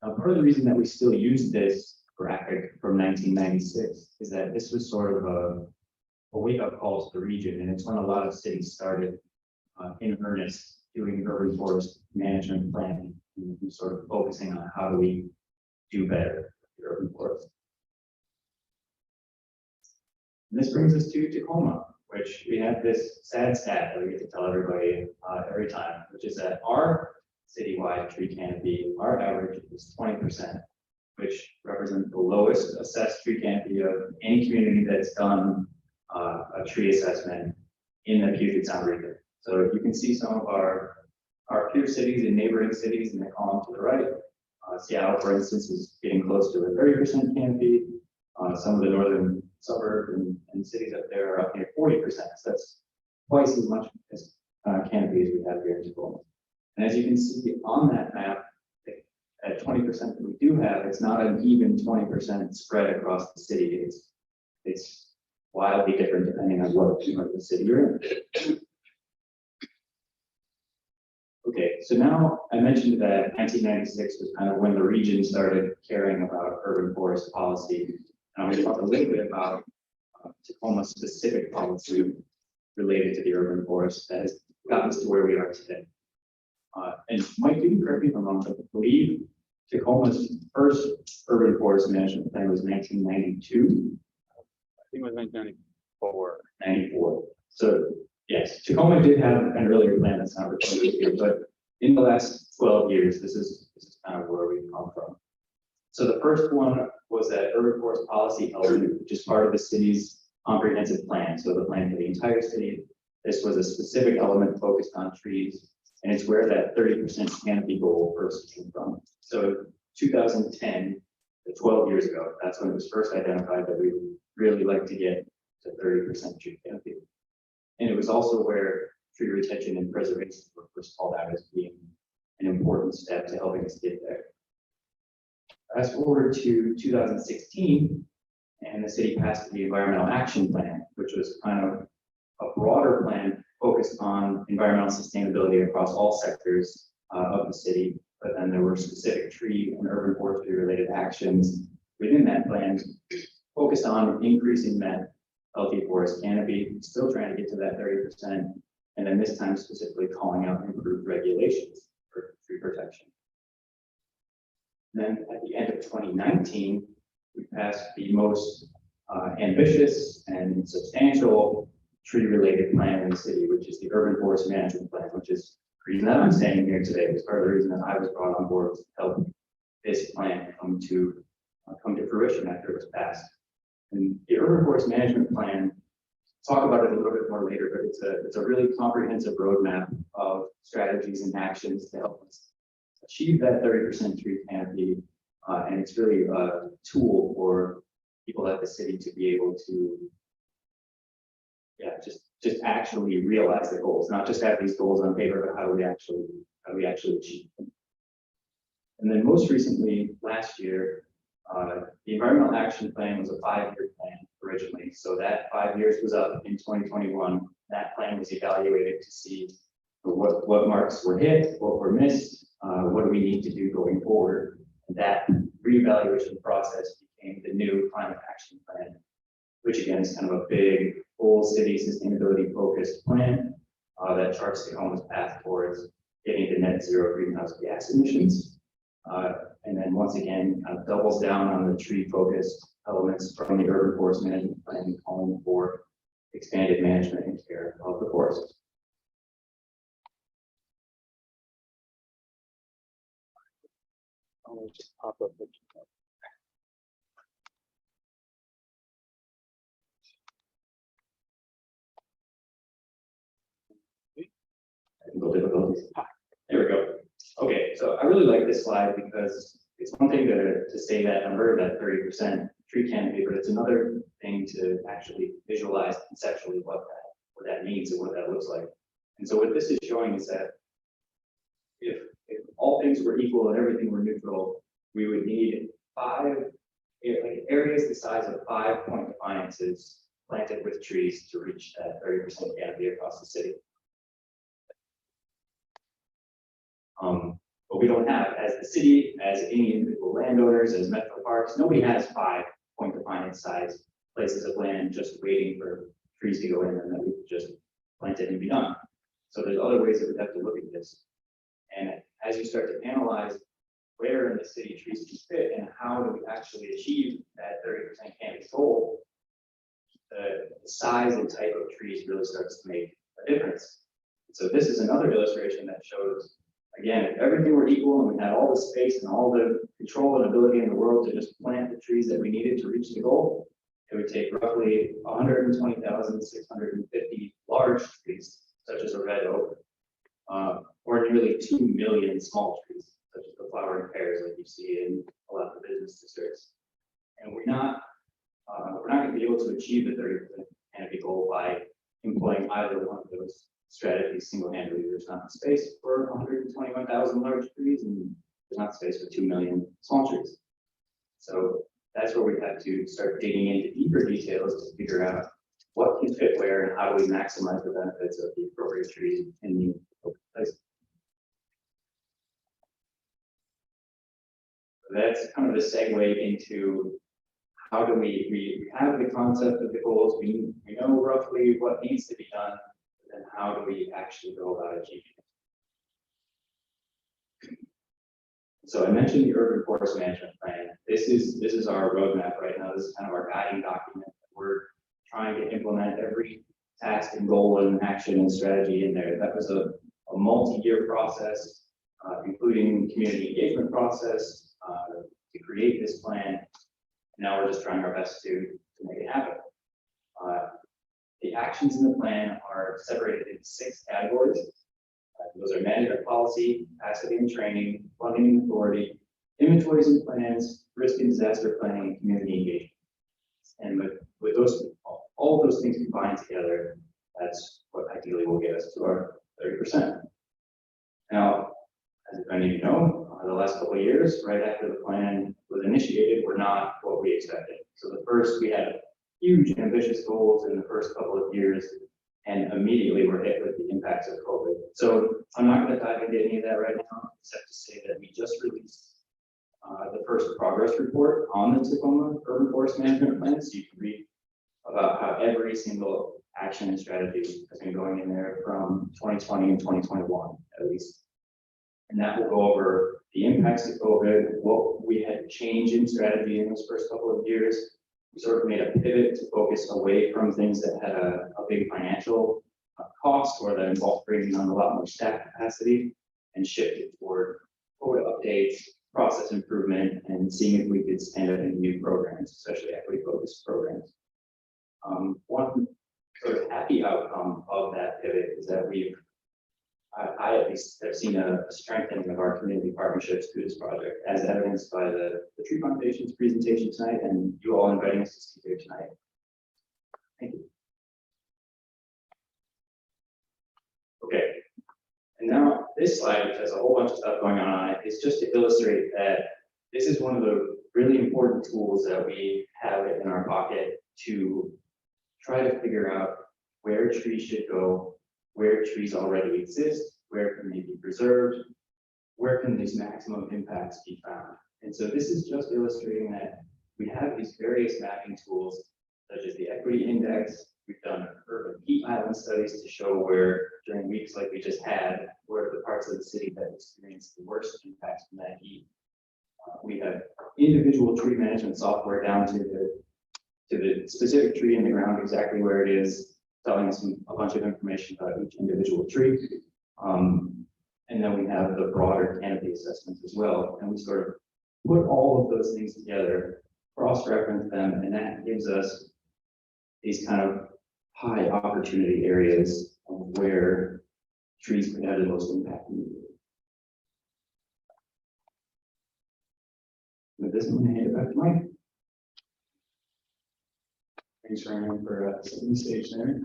Now, part of the reason that we still use this graphic from 1996 is that this was sort of a wake-up call to the region, and it's when a lot of cities started in earnest doing urban forest management planning and sort of focusing on how do we do better with urban forest. And this brings us to Tacoma, which we have this sad stat that we get to tell everybody every time, which is that our citywide tree canopy, our average is 20%, which represents the lowest assessed tree canopy of any community that's done a tree assessment in the Puget Sound region. So you can see some of our peer cities and neighboring cities in the column to the right. Seattle, for instance, is getting close to a 30% canopy. Some of the northern suburbs and cities up there are up near 40%. So that's twice as much as canopy as we have here in Tacoma. And as you can see on that map, at 20% that we do have, it's not an even 20% spread across the city. It's wildly different depending on what part of the city you're in. Okay, so now I mentioned that 1996 was kind of when the region started caring about urban forest policy. And I'm going to talk a little bit about Tacoma specific policy related to the urban forest that has gotten us to where we are today. And Mike, you can correct me if I'm wrong, but I believe Tacoma's first urban forest management plan was 1992. I think it was 1994. 94. So yes, Tacoma did have an earlier plan that's not recorded here, but in the last 12 years, this is kind of where we've come from. So the first one was that urban forest policy element, which is part of the city's comprehensive plan. So the plan for the entire city. This was a specific element focused on trees, and it's where that 30% canopy goal first came from. So 2010, 12 years ago, that's when it was first identified that we would really like to get to 30% tree canopy. And it was also where tree retention and preservation were first called out as being an important step to helping us get there. Fast forward to 2016, and the city passed the Environmental Action Plan, which was kind of a broader plan focused on environmental sustainability across all sectors of the city. But then there were specific tree and urban forestry related actions within that plan focused on increasing that healthy forest canopy, still trying to get to that 30%, and then this time specifically calling out improved regulations for tree protection. Then at the end of 2019, we passed the most ambitious and substantial tree-related plan in the city, which is the Urban Forest Management Plan, which is the reason that I'm standing here today. It's part of the reason that I was brought on board to help this plan come to fruition after it was passed. And the Urban Forest Management Plan, talk about it a little bit more later, but it's a really comprehensive roadmap of strategies and actions to help us achieve that 30% tree canopy. And it's really a tool for people at the city to be able to, just actually realize the goals, not just have these goals on paper, but how do we actually achieve them. And then most recently, last year, the Environmental Action Plan was a 5-year plan originally. So that 5 years was up in 2021. That plan was evaluated to see what marks were hit, what were missed, what do we need to do going forward. And that reevaluation process became the new Climate Action Plan, which again is kind of a big, full city sustainability focused plan that charts Tacoma's path towards getting to net zero greenhouse gas emissions. And then once again, kind of doubles down on the tree focused elements from the Urban Forest Management Plan, calling for expanded management and care of the forest. I'll just pop up the technical difficulties. There we go. Okay, so I really like this slide because it's one thing to say that number, that 30% tree canopy, but it's another thing to actually visualize conceptually what that means and what that looks like. And so what this is showing is that if all things were equal and everything were neutral, we would need 5 areas the size of 5 point defiances planted with trees to reach that 30% canopy across the city. But we don't have, as the city, as any individual landowners, as metro parks, nobody has 5 point defiance size places of land just waiting for trees to go in and then we could just plant it and be done. So there's other ways that we have to look at this. And as you start to analyze where in the city trees can fit and how do we actually achieve that 30% canopy goal, the size and type of trees really starts to make a difference. So this is another illustration that shows, again, if everything were equal and we had all the space and all the control and ability in the world to just plant the trees that we needed to reach the goal, it would take roughly 120,650 large trees, such as a red oak, or nearly 2 million small trees, such as the flowering pears like you see in a lot of the business districts. And we're not going to be able to achieve the 30% canopy goal by employing either one of those strategies single-handedly. There's not the space for 121,000 large trees, and there's not space for 2 million small trees. So that's where we have to start digging into deeper details to figure out what can fit where and how do we maximize the benefits of the appropriate trees in the appropriate place. So that's kind of the segue into how do we have the concept of the goals, we know roughly what needs to be done, and how do we actually go about achieving it? So I mentioned the urban forest management plan. This is our roadmap right now. This is kind of our guiding document that we're trying to implement every task and goal and action and strategy in there. That was a multi-year process, including community engagement process to create this plan. Now we're just trying our best to make it happen. The actions in the plan are separated into 6 categories. Those are management policy, capacity and training, funding and authority, inventories and plans, risk and disaster planning, and community engagement. And with those, all of those things combined together, that's what ideally will get us to our 30%. Now, as many of you know, the last couple of years, right after the plan was initiated, were not what we expected. So the first, we had huge ambitious goals in the first couple of years, and immediately we're hit with the impacts of COVID. So I'm not going to dive into any of that right now, except to say that we just released the first progress report on the Tacoma Urban Forest Management Plan. So you can read about how every single action and strategy has been going in there from 2020 and 2021, at least. And that will go over the impacts of COVID, what we had to change in strategy in those first couple of years. We sort of made a pivot to focus away from things that had a big financial cost or that involved bringing on a lot more staff capacity, and shifted toward COVID updates, process improvement, and seeing if we could stand up in new programs, especially equity-focused programs. One sort of happy outcome of that pivot is that I at least have seen a strengthening of our community partnerships through this project, as evidenced by the Tree Foundation's presentation tonight, and you all inviting us to speak here tonight. Thank you. Okay, and now this slide, which has a whole bunch of stuff going on it, is just to illustrate that this is one of the really important tools that we have in our pocket to try to figure out where trees should go, where trees already exist, where can they be preserved, where can these maximum impacts be found. And so this is just illustrating that we have these various mapping tools, such as the equity index. We've done urban heat island studies to show where, during weeks like we just had, where are the parts of the city that experience the worst impacts from that heat. We have individual tree management software down to the specific tree in the ground, exactly where it is, telling us a bunch of information about each individual tree. And then we have the broader canopy assessments as well. And we sort of put all of those things together, cross-reference them, and that gives us these kind of high opportunity areas of where trees could have the most impact. With this, I'm going to hand it back to Mike. Thanks, Ryan, for setting the stage there.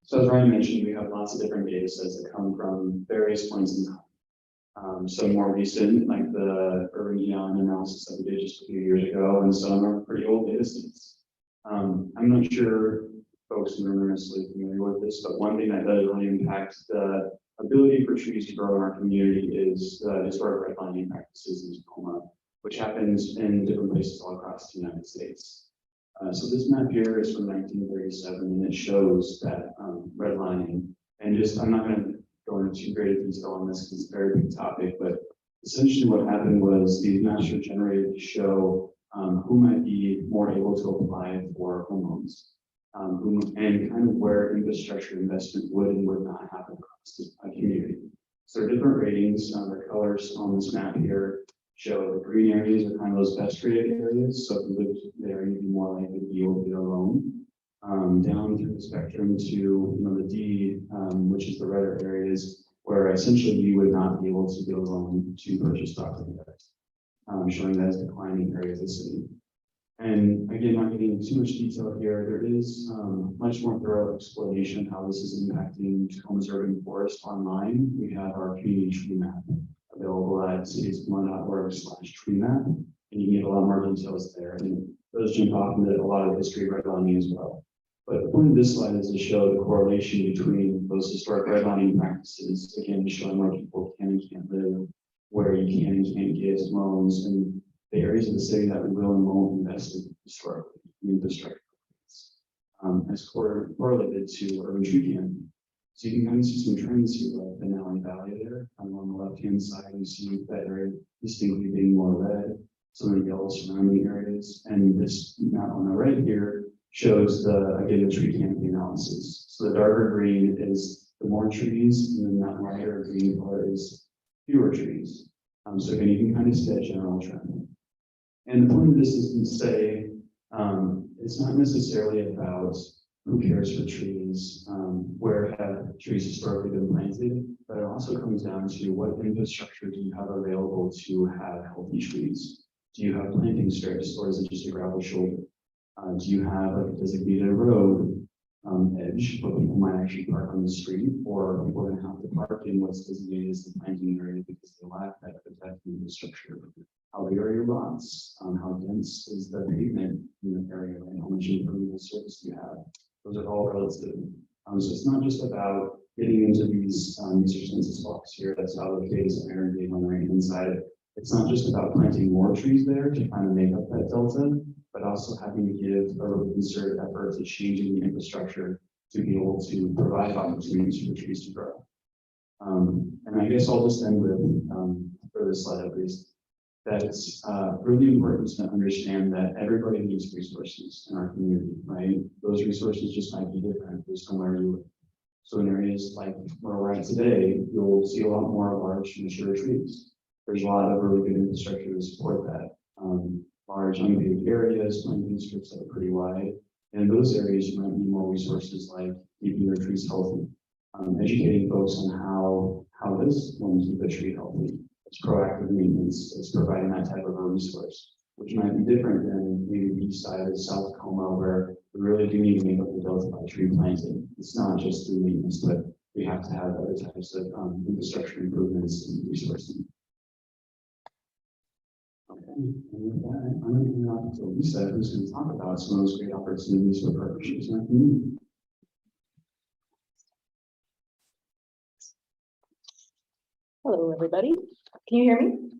So as Ryan mentioned, we have lots of different data sets that come from various points in time. Some more recent, like the urban geon analysis that we did just a few years ago, and some are pretty old data sets. I'm not sure folks in the room are necessarily familiar with this, but one thing that does really impact the ability for trees to grow in our community is the historic redlining practices in Tacoma, which happens in different places all across the United States. So this map here is from 1937, and it shows that redlining. And just, I'm not going to go into too great detail on this because it's a very big topic, but essentially what happened was these maps were generated to show who might be more able to apply for home loans. And kind of where infrastructure investment would and would not happen across the community. So different ratings, the colors on this map here show the green areas are kind of those best rated areas. So if you lived there, you'd be more likely to be able to get a loan. Down through the spectrum to the D, which is the redder areas, where essentially you would not be able to get a loan to purchase property, showing that as declining areas of the city. And again, not getting into too much detail here, there is much more thorough explanation how this is impacting Tacoma's urban forest online. We have our community tree map available at citiesplum.org/tree map, and you can get a lot more details there. And those jump off into a lot of history of redlining as well. But the point of this slide is to show the correlation between those historic redlining practices, again, showing where people can and can't live, where you can and can't get loans, and the areas of the city that we will and won't invest in historically in infrastructure. As correlated to urban tree canopy. So you can kind of see some trends here, like the Denali Valley there. On the left-hand side, you see that area distinctly being more red, some of the yellow surrounding areas. And this map on the right here shows again, the tree canopy analysis. So the darker green is the more trees, and then that lighter green color is fewer trees. So again, you can kind of see that general trend. And the point of this is to say, it's not necessarily about who cares for trees, where have trees historically been planted, but it also comes down to what infrastructure do you have available to have healthy trees? Do you have planting strips, or is it just a gravel shoulder? Do you have a designated road edge where people might actually park on the street, or people are going to have to park in what's designated as the planting area because they lack that protected infrastructure? How big are your lots? How dense is the pavement in the area? And how much impermeable surface do you have? Those are all relative. So it's not just about getting into these user census blocks here. That's allocated as Iron Gate on the right hand side. It's not just about planting more trees there to kind of make up that delta, but also having to give a really concerted effort to changing the infrastructure to be able to provide opportunities for the trees to grow. And I guess I'll just end with, for this slide at least, that it's really important to understand that everybody needs resources in our community, right? Those resources just might be different based on where you live. So in areas like where we're at today, you'll see a lot more large mature trees. There's a lot of really good infrastructure to support that. Large unpaved areas, planting strips that are pretty wide. And in those areas, you might need more resources like keeping your trees healthy, educating folks on how this one keep a tree healthy. It's proactive maintenance. It's providing that type of a resource, which might be different than maybe the east side of South Tacoma, where we really do need to make up the delta by tree planting. It's not just through maintenance, but we have to have other types of infrastructure improvements and resourcing. Okay, and with that, I'm going to hand off to Lisa, who's going to talk about some of those great opportunities for partnerships in our community. Hello, everybody. Can you hear me?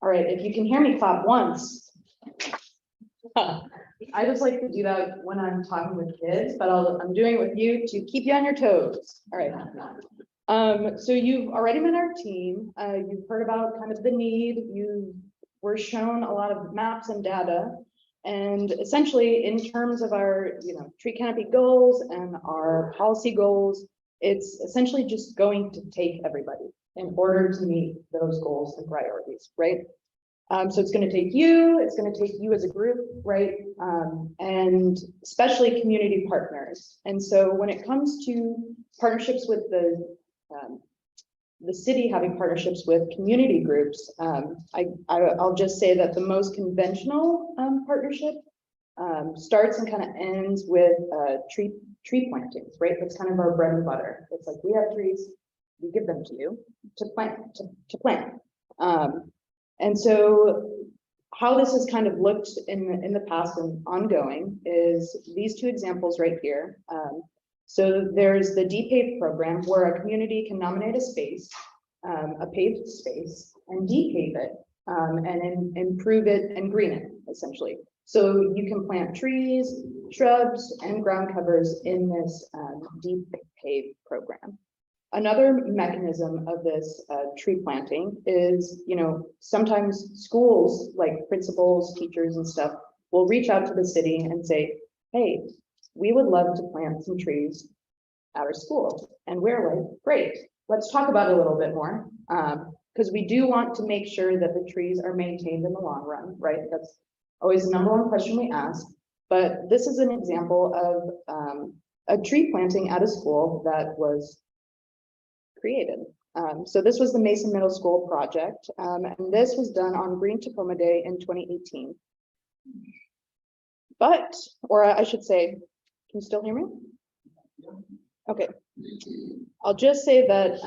All right, if you can hear me, clap once. I just like to do that when I'm talking with kids, but I'm doing it with you to keep you on your toes. All right. So you've already met our team. You've heard about kind of the need. You were shown a lot of maps and data. And essentially, in terms of our tree canopy goals and our policy goals, it's essentially just going to take everybody in order to meet those goals and priorities, right? So it's going to take you as a group, right? And especially community partners. And so when it comes to partnerships with the city having partnerships with community groups, I'll just say that the most conventional partnership starts and kind of ends with tree plantings, right? That's kind of our bread and butter. It's like we have trees, we give them to you to plant. And so how this has kind of looked in the past and ongoing is these two examples right here. So there's the DPAVE program where a community can nominate a space, a paved space, and DPAVE it and improve it and green it essentially. So you can plant trees, shrubs, and ground covers in this DPAVE program. Another mechanism of this tree planting is, sometimes schools, like principals, teachers and stuff, will reach out to the city and say, hey, we would love to plant some trees at our school. And we're like, great, let's talk about it a little bit more. Because we do want to make sure that the trees are maintained in the long run, right? That's always the number one question we ask. But this is an example of a tree planting at a school that was created. So this was the Mason Middle School project, and this was done on Green Tacoma Day in 2018. But, or I should say, can you still hear me? Okay. I'll just say that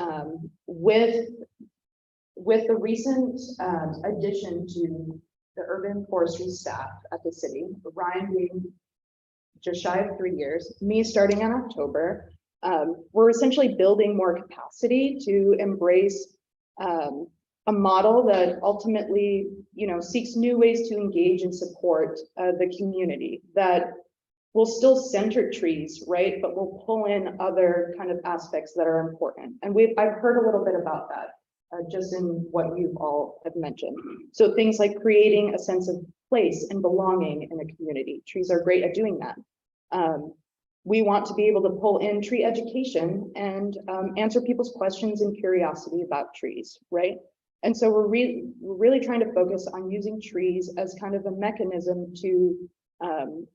with the recent addition to the urban forestry staff at the city, Ryan being just shy of 3 years, me starting in October, we're essentially building more capacity to embrace a model that ultimately, seeks new ways to engage and support the community that will still center trees, right? But we'll pull in other kind of aspects that are important. And I've heard a little bit about that just in what you've all have mentioned. So things like creating a sense of place and belonging in a community. Trees are great at doing that. We want to be able to pull in tree education and answer people's questions and curiosity about trees, right? And so we're really trying to focus on using trees as kind of a mechanism to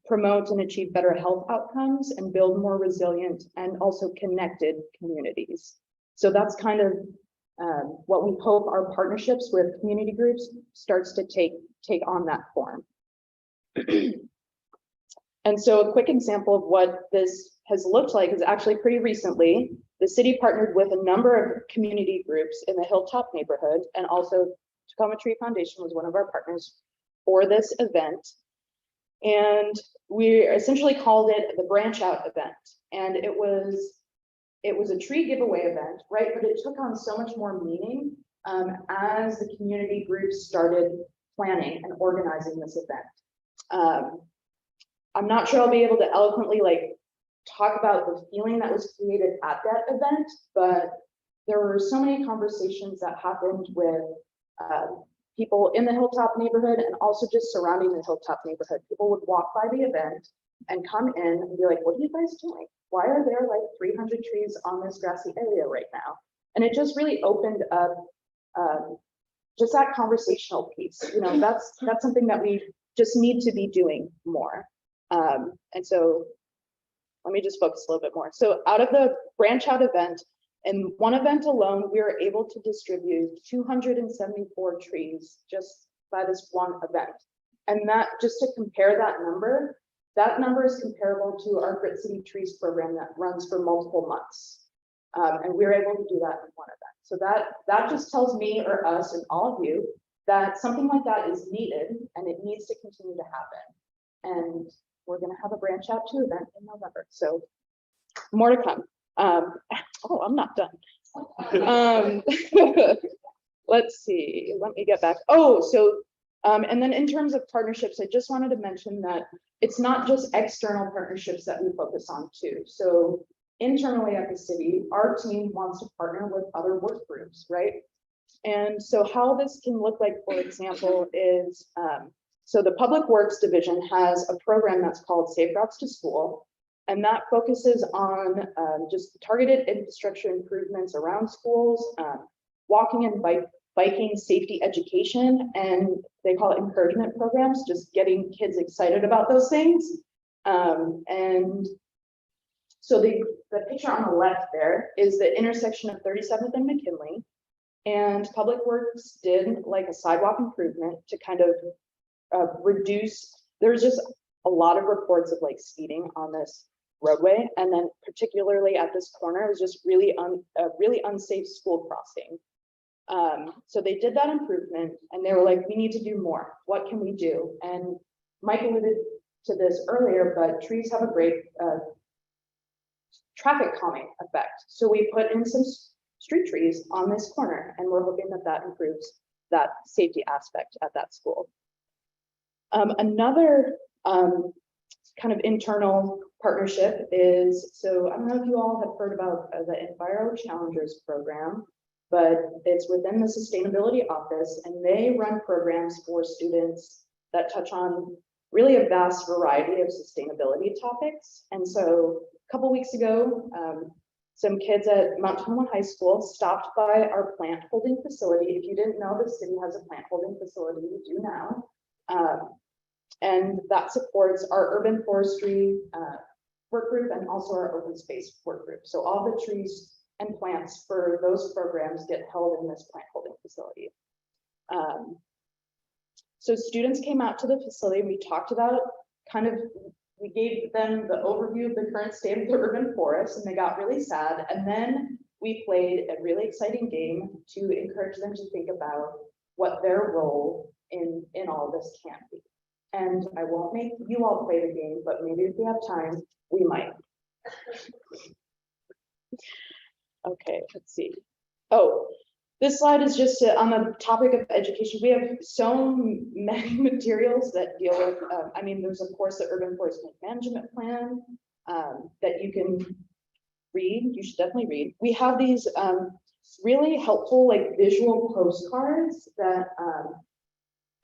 promote and achieve better health outcomes and build more resilient and also connected communities. So that's kind of what we hope our partnerships with community groups starts to take on that form. And so a quick example of what this has looked like is actually pretty recently. The city partnered with a number of community groups in the Hilltop neighborhood, and also Tacoma Tree Foundation was one of our partners for this event. And we essentially called it the Branch Out event. And it was a tree giveaway event, right? But it took on so much more meaning as the community groups started planning and organizing this event. I'm not sure I'll be able to eloquently talk about the feeling that was created at that event, but there were so many conversations that happened with people in the Hilltop neighborhood and also just surrounding the Hilltop neighborhood. People would walk by the event and come in and be like, what are you guys doing? Why are there 300 trees on this grassy area right now? And it just really opened up just that conversational piece. That's something that we just need to be doing more. And so let me just focus a little bit more. So out of the Branch Out event, in one event alone, we were able to distribute 274 trees just by this one event. And that, just to compare that number is comparable to our Grit City Trees program that runs for multiple months. And we were able to do that in one event. So that just tells me or us and all of you that something like that is needed and it needs to continue to happen. And we're going to have a Branch Out 2 event in November. So more to come. Oh, I'm not done. Let's see, let me get back. Oh, so, and then in terms of partnerships, I just wanted to mention that it's not just external partnerships that we focus on too. So internally at the city, our team wants to partner with other work groups, right? And so how this can look like, for example, is, so the Public Works Division has a program that's called Safe Routes to School. And that focuses on just targeted infrastructure improvements around schools, walking and biking safety education, and they call it encouragement programs, just getting kids excited about those things. And so the picture on the left there is the intersection of 37th and McKinley. And Public Works did a sidewalk improvement to kind of reduce, there's just a lot of reports of speeding on this roadway, and then particularly at this corner, it was just really unsafe school crossing. So they did that improvement, and they were like, we need to do more. What can we do? And Mike alluded to this earlier, but trees have a great traffic calming effect. So we put in some street trees on this corner, and we're hoping that that improves that safety aspect at that school. Another kind of internal partnership is, so I don't know if you all have heard about the Enviro Challengers program, but it's within the Sustainability Office, and they run programs for students that touch on really a vast variety of sustainability topics. And so a couple weeks ago, some kids at Mount Tonawanda High School stopped by our plant holding facility. If you didn't know, the city has a plant holding facility, you do now. And that supports our urban forestry work group and also our open space work group. So all the trees and plants for those programs get held in this plant holding facility. So students came out to the facility and we talked about we gave them the overview of the current state of the urban forest, and they got really sad. And then we played a really exciting game to encourage them to think about what their role in all this can be. And I won't make you all play the game, but maybe if we have time, we might. Okay, let's see. Oh, this slide is just on the topic of education. We have so many materials that deal with, I mean, there's of course the Urban Forest Management Plan that you can read. You should definitely read. We have these really helpful like visual postcards that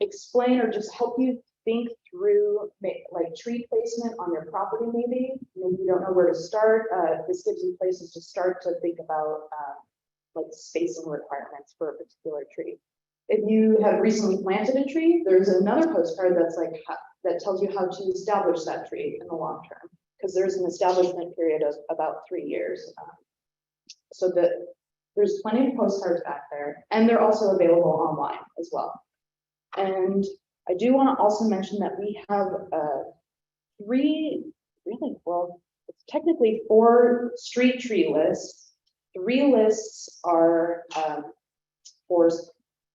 explain or just help you think through like tree placement on your property. Maybe you don't know where to start. This gives you places to start to think about like spacing requirements for a particular tree. If you have recently planted a tree, there's another postcard that's like that tells you how to establish that tree in the long term, because there's an establishment period of about 3 years. So that there's plenty of postcards back there, and they're also available online as well. And I do want to also mention that we have it's technically 4 street tree lists. 3 lists are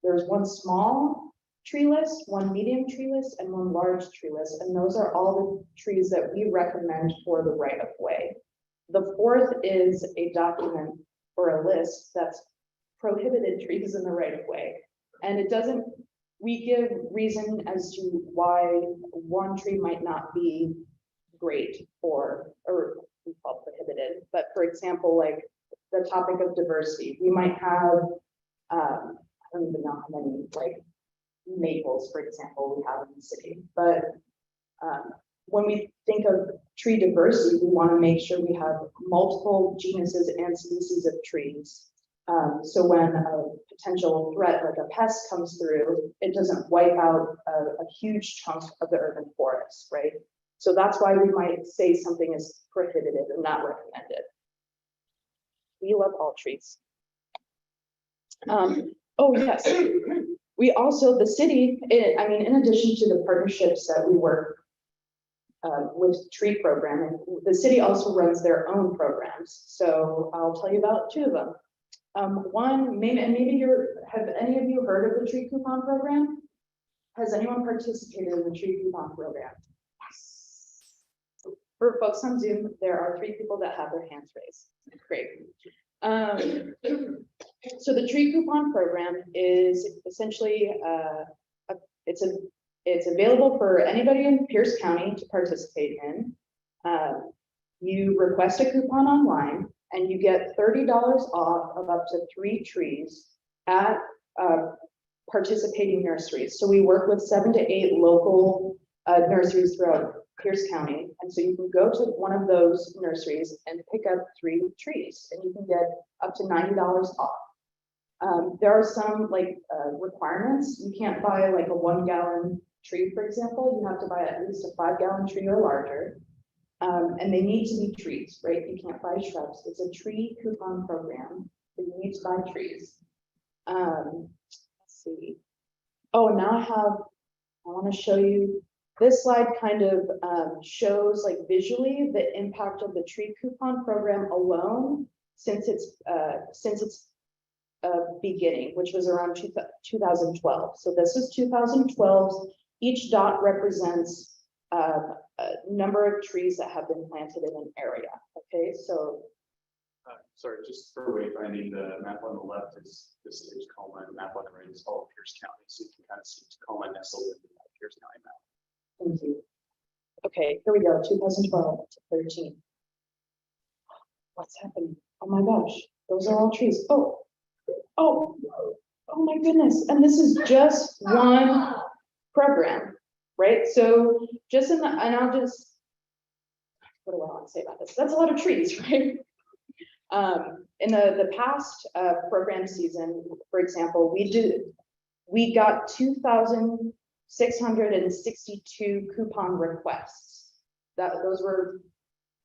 there's 1 small tree list, 1 medium tree list, and 1 large tree list. And those are all the trees that we recommend for the right of way. The 4th is a document or a list that's prohibited trees in the right of way. And it doesn't, we give reason as to why 1 tree might not be great or we call prohibited. But for example, like the topic of diversity, we might have, I don't even know how many like maples, for example, we have in the city. But when we think of tree diversity, we want to make sure we have multiple genuses and species of trees. So when a potential threat like a pest comes through, it doesn't wipe out a huge chunk of the urban forest, right? So that's why we might say something is prohibited and not recommended. We love all trees. Oh yes, we also, the city, I mean, in addition to the partnerships that we work with tree programming, the city also runs their own programs. So I'll tell you about 2 of them. One, maybe have any of you heard of the tree coupon program? Has anyone participated in the tree coupon program? Yes. For folks on Zoom, there are 3 people that have their hands raised. Great. So the tree coupon program is essentially it's available for anybody in Pierce County to participate in. You request a coupon online and you get $30 off of up to 3 trees at participating nurseries. So we work with 7 to 8 local nurseries throughout Pierce County. And so you can go to one of those nurseries and pick up 3 trees and you can get up to $90 off. There are some like requirements. You can't buy like a 1-gallon tree, for example. You have to buy at least a 5-gallon tree or larger. And they need to be trees, right? You can't buy shrubs. It's a tree coupon program. So you need to buy trees. Let's see. Oh, now I want to show you. This slide kind of shows like visually the impact of the tree coupon program alone since its beginning, which was around 2012. So this is 2012. Each dot represents a number of trees that have been planted in an area. Okay, so. Sorry, just for wayfinding, the map on the left is the city of Tacoma, and the map on the right is all of Pierce County. So you can kind of see Tacoma nestled in the Pierce County map. Thank you. Okay, here we go, 2012. 13. What's happening? Oh my gosh, those are all trees. Oh, my goodness. And this is just one program, right? So just in the, and I'll just, what do I want to say about this? That's a lot of trees, right? In the past program season, for example, we got 2,662 coupon requests. Those were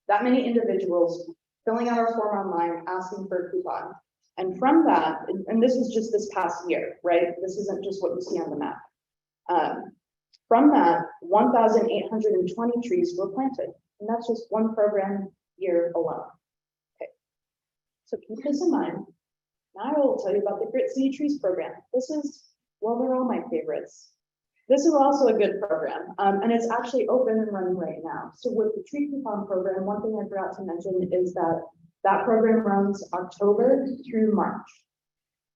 that many individuals filling out our form online, asking for a coupon. And from that, and this is just this past year, right? This isn't just what you see on the map. From that, 1,820 trees were planted, and that's just one program year alone. Okay, so keep this in mind. Now I will tell you about the Grit City Trees program. This is, well, they're all my favorites. This is also a good program, and it's actually open and running right now. So with the tree coupon program, one thing I forgot to mention is that that program runs October through March.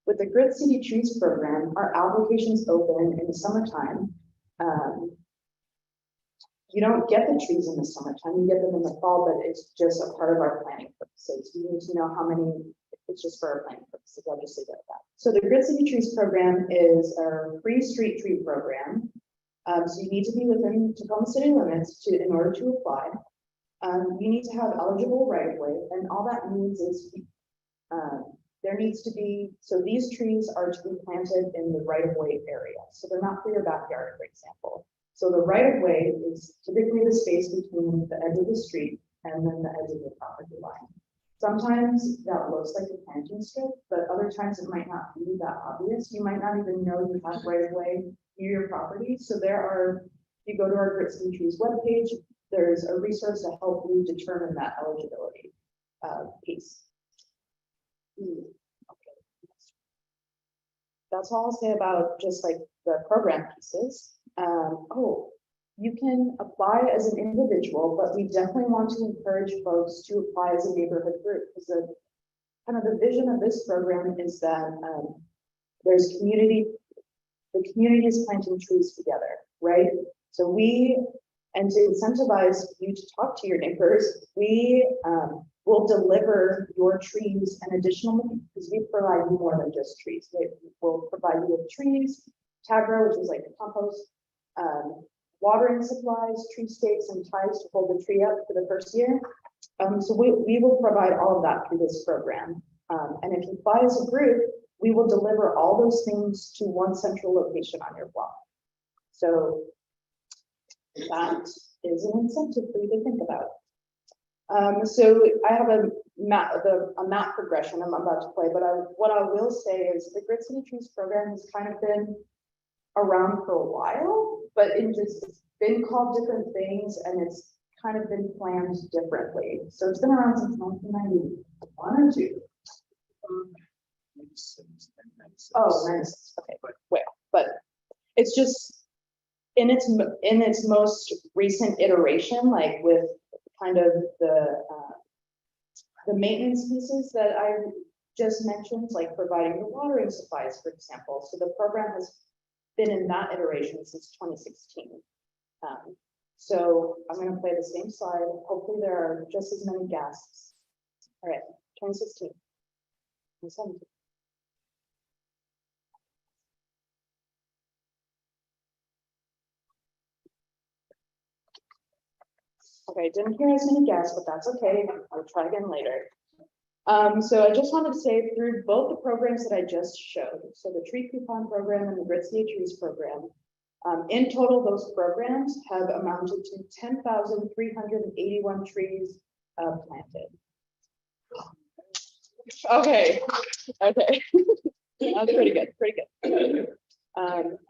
With the Grit City Trees program, our applications open in the summertime. You don't get the trees in the summertime, you get them in the fall, but it's just a part of our planning purposes. We need to know how many, it's just for our planning purposes. I'll just leave it at that. So the Grit City Trees program is our free street tree program. So you need to be within Tacoma city limits in order to apply. You need to have eligible right of way, and all that means is there needs to be, so these trees are to be planted in the right of way area. So they're not for your backyard, for example. So the right of way is typically the space between the edge of the street and then the edge of the property line. Sometimes that looks like a planting strip, but other times it might not be that obvious. You might not even know you have right of way near your property. So there are, if you go to our Grit City Trees webpage, there's a resource to help you determine that eligibility piece. Okay. That's all I'll say about just like the program pieces. You can apply as an individual, but we definitely want to encourage folks to apply as a neighborhood group, because the kind of the vision of this program is that there's community, the community is planting trees together, right? So and to incentivize you to talk to your neighbors, we will deliver your trees an additional, because we provide you more than just trees. We'll provide you with trees, Tagra, which is like a compost, watering supplies, tree stakes, and ties to hold the tree up for the first year. So we will provide all of that through this program. And if you apply as a group, we will deliver all those things to one central location on your block. So that is an incentive for you to think about. So I have a map progression I'm about to play, but what I will say is the Grit City Trees program has kind of been around for a while, but it's been called different things, and it's kind of been planned differently. So it's been around since 1991 or 2. Oh, 96. Okay, well, but it's just in its most recent iteration, like with kind of the maintenance pieces that I just mentioned, like providing the watering supplies, for example. So the program has been in that iteration since 2016. So I'm going to play the same slide. Hopefully there are just as many guests. All right, 2016. 2017. Okay, didn't hear as many guests, but that's okay. I'll try again later. So I just wanted to say through both the programs that I just showed, so the tree coupon program and the Grit City Trees program, in total, those programs have amounted to 10,381 trees planted. Okay, okay, that's pretty good,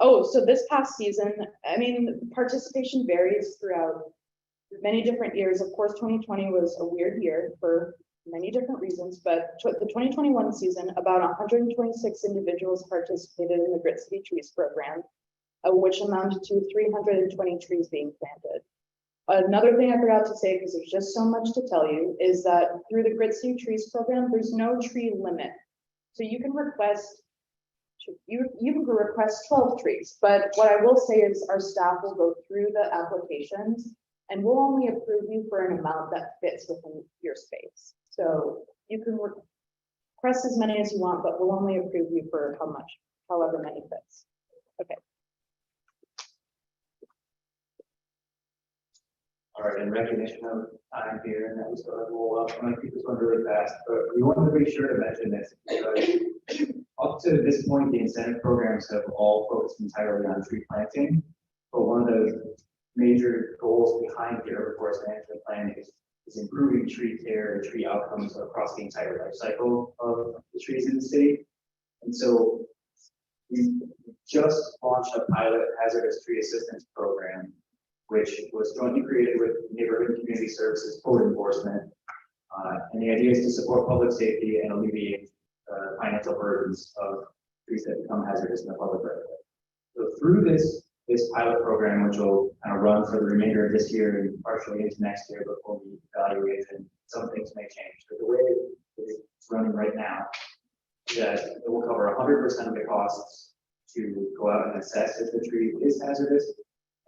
so this past season, I mean, participation varies throughout many different years. Of course, 2020 was a weird year for many different reasons, but the 2021 season, about 126 individuals participated in the Grit City Trees program, which amounted to 320 trees being planted. Another thing I forgot to say, because there's just so much to tell you, is that through the Grit City Trees program, there's no tree limit. So you can request 12 trees, but what I will say is our staff will go through the applications And we'll only approve you for an amount that fits within your space. So you can request as many as you want, but we'll only approve you for how much, however many fits. Okay. All right, in recognition of time here, and that was going to roll up, I'm gonna keep this one really fast, but we wanted to be sure to mention this because up to this point, the incentive programs have all focused entirely on tree planting. But one of the major goals behind the urban forest management plan is improving tree care and tree outcomes across the entire life cycle of the trees in the city. And so we just launched a pilot hazardous tree assistance program, which was jointly created with Neighborhood and Community Services Code Enforcement. And the idea is to support public safety and alleviate financial burdens of trees that become hazardous in the public right of way. So through this pilot program, which will kind of run for the remainder of this year and partially into next year before we evaluate, and some things may change. But the way it's running right now is that it will cover 100% of the costs to go out and assess if the tree is hazardous,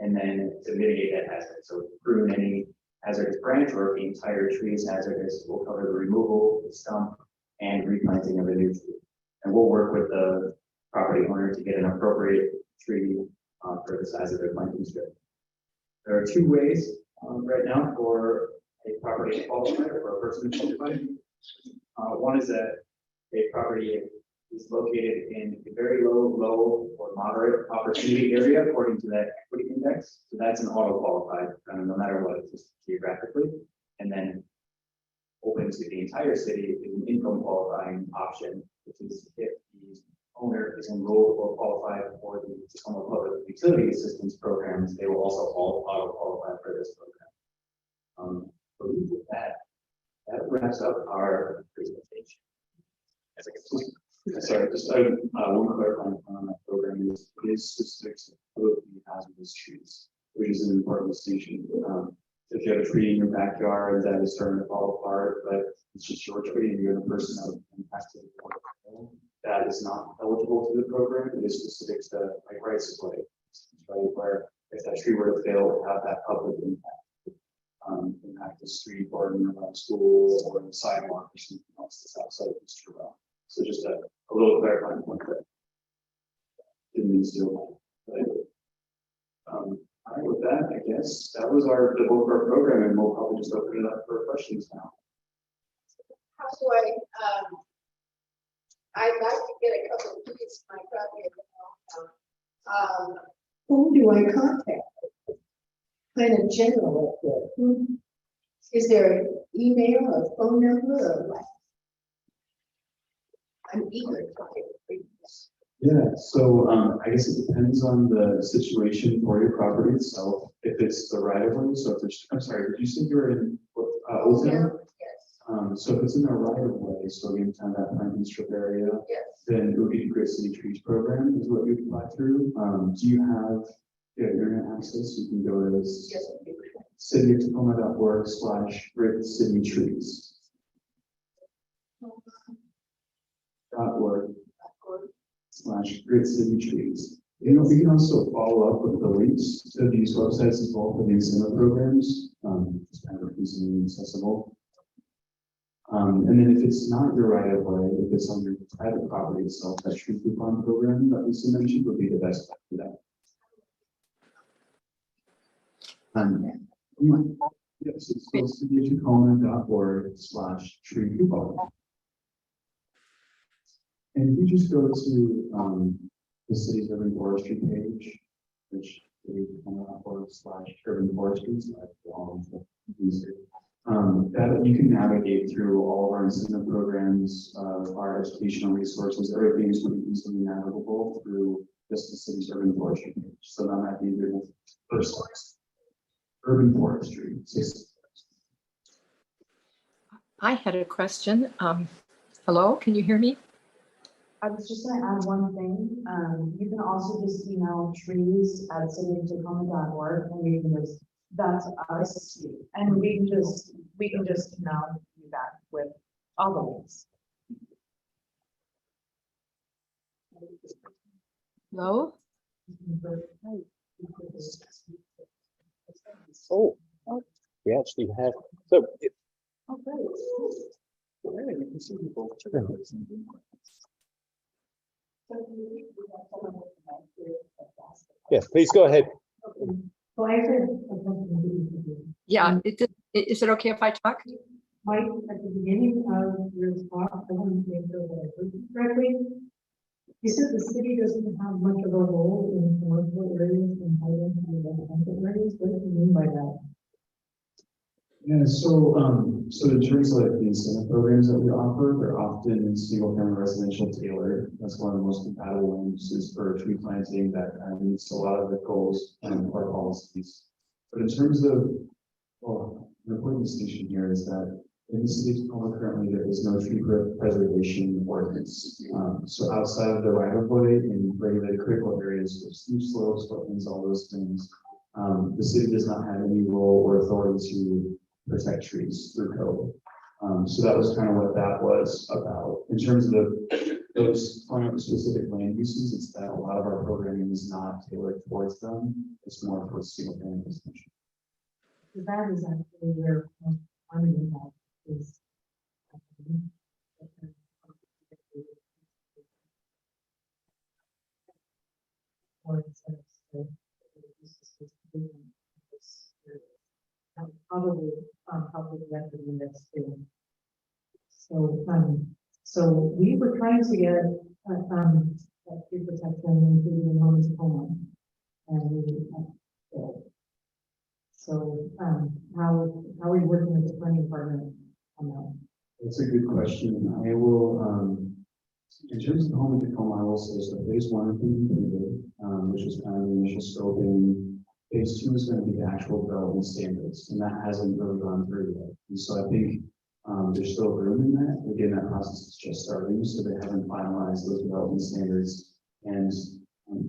and then to mitigate that hazard. So prune any hazardous branch, or if the entire tree is hazardous, we'll cover the removal, the stump, and replanting of a new tree. And we'll work with the property owner to get an appropriate tree for the size of their planting strip. There are two ways right now for a property to qualify, or for a person to qualify. One is that a property is located in a very low or moderate opportunity area according to that equity index. So that's an auto qualified, no matter what, just geographically. And then open to the entire city is an income qualifying option, which is if the owner is enrolled or qualified for the Tacoma Public Utility Assistance Programs, they will also all auto qualify for this program. I believe with that wraps up our presentation. Sorry, just one clarifying point on that program is it is specific to politically hazardous trees, which is an important distinction. If you have a tree in your backyard that is starting to fall apart, but it's just your tree and you're the person that was impacted, that is not eligible to the program. It is specific to like rights of way, right? Where if that tree were to fail, it would have that public impact, impact the street or nearby school or the sidewalk or something else that's outside of this tree. So just a little clarifying point there. Didn't mean to steal that. All right, with that, I guess that was the bulk of our program, and we'll probably just open it up for questions now. How do I'd like to get a couple of trees my property. Who do I contact? Kind of general, is there an email, a phone number, or what? I'm eager to get this. Yeah, so I guess it depends on the situation for your property itself. If it's the right of way, so if there's, I'm sorry, did you say you're in Old Town? Yes. So if it's in the right of way, so in kind of that planting strip area, Yes. then it would be the Grid City Trees program is what you apply through. Do you have internet access? You can go to Yes. cityoftacoma.org/Grid City Trees. .org/Grid City Trees. You know, we can also follow up with the links to these websites as well for the incentive programs. It's kind of easily accessible. And then if it's not your right of way, if it's on your private property itself, that tree coupon program that Lisa mentioned would be the best for that. Yes, it's cityoftacoma.org/tree coupon. And if you just go to the city's urban forestry page, which cityoftacoma.org/urban forestry, so that's all that you can navigate through all of our incentive programs, our educational resources, everything is going to be easily navigable through just the city's urban forestry page. So that might be the first place. Urban forestry. I had a question. Hello, can you hear me? I was just gonna add one thing. You can also just email trees@cityoftacoma.org and we can just, that's us. And we can just email you back with all the links. Hello? Oh, We actually have, so. Yes, please go ahead. So I said. Yeah, is it okay if I talk? Mike, at the beginning of your talk, I want to make sure that I heard you correctly. You said the city doesn't have much of a role in commercial areas and high-end residential areas. What do you mean by that? Yeah, so in terms of like the incentive programs that we offer, they're often single family residential tailored. That's one of the most compatible land uses for tree planting that meets a lot of the goals and our policies. But in terms of, well, the important distinction here is that in the city of Tacoma currently there is no tree preservation ordinance. So outside of the right of way in regulated critical areas with steep slopes, wetlands, all those things, the city does not have any role or authority to protect trees through code. So that was kind of what that was about. In terms of those climate specific land uses, it's that a lot of our programming is not tailored towards them. It's more towards single family residential. So that is actually where I'm in that is. Probably help with that in this too. So we were trying to get that tree protection including in homes Tacoma, and we failed. So how are you working with the planning department on that? That's a good question. I will, in terms of home in Tacoma, I will say so phase one has been completed, which is kind of the initial scoping. Phase two is going to be the actual development standards, and that hasn't really gone through yet. And so I think there's still room in that. Again, that process is just starting, so they haven't finalized those development standards. And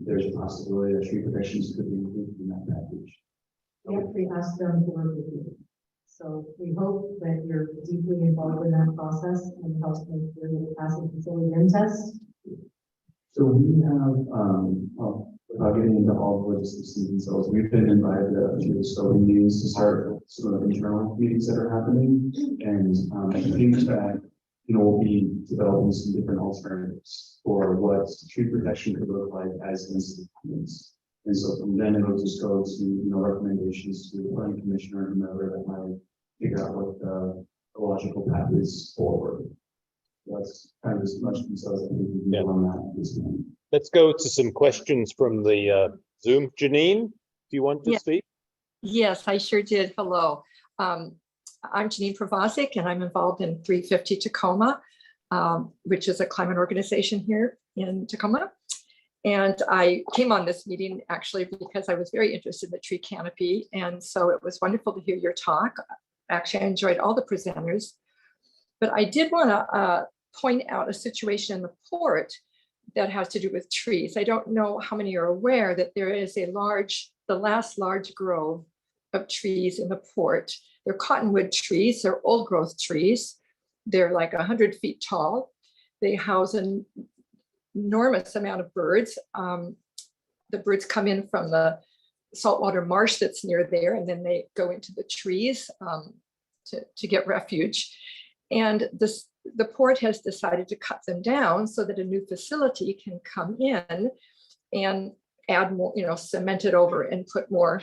there's a possibility that tree protections could be included in that package. We actually asked them to work with you. So we hope that you're deeply involved in that process and help make sure that it passes the facility and test. So we have, well, without getting into all the logistics and details, we've been invited to the scoping meetings to start some of the internal meetings that are happening. And I think that, you know, we'll be developing some different alternatives for what tree protection could look like as institutions. And so from then it'll just go to, you know, recommendations to the planning commissioner and whoever that might figure out what the logical path is forward. That's kind of as much details as we can do on that at this point. Let's go to some questions from the Zoom. Janine, do you want to speak? Yes, I sure did. Hello. I'm Janine Provazic, and I'm involved in 350 Tacoma, which is a climate organization here in Tacoma. And I came on this meeting actually because I was very interested in the tree canopy. And so it was wonderful to hear your talk. Actually, I enjoyed all the presenters. But I did want to point out a situation in the port that has to do with trees. I don't know how many are aware that there is the last large grove of trees in the port. They're cottonwood trees, they're old growth trees. They're like 100 feet tall. They house an enormous amount of birds. The birds come in from the saltwater marsh that's near there, and then they go into the trees to get refuge. And the port has decided to cut them down so that a new facility can come in and add more, you know, cement it over and put more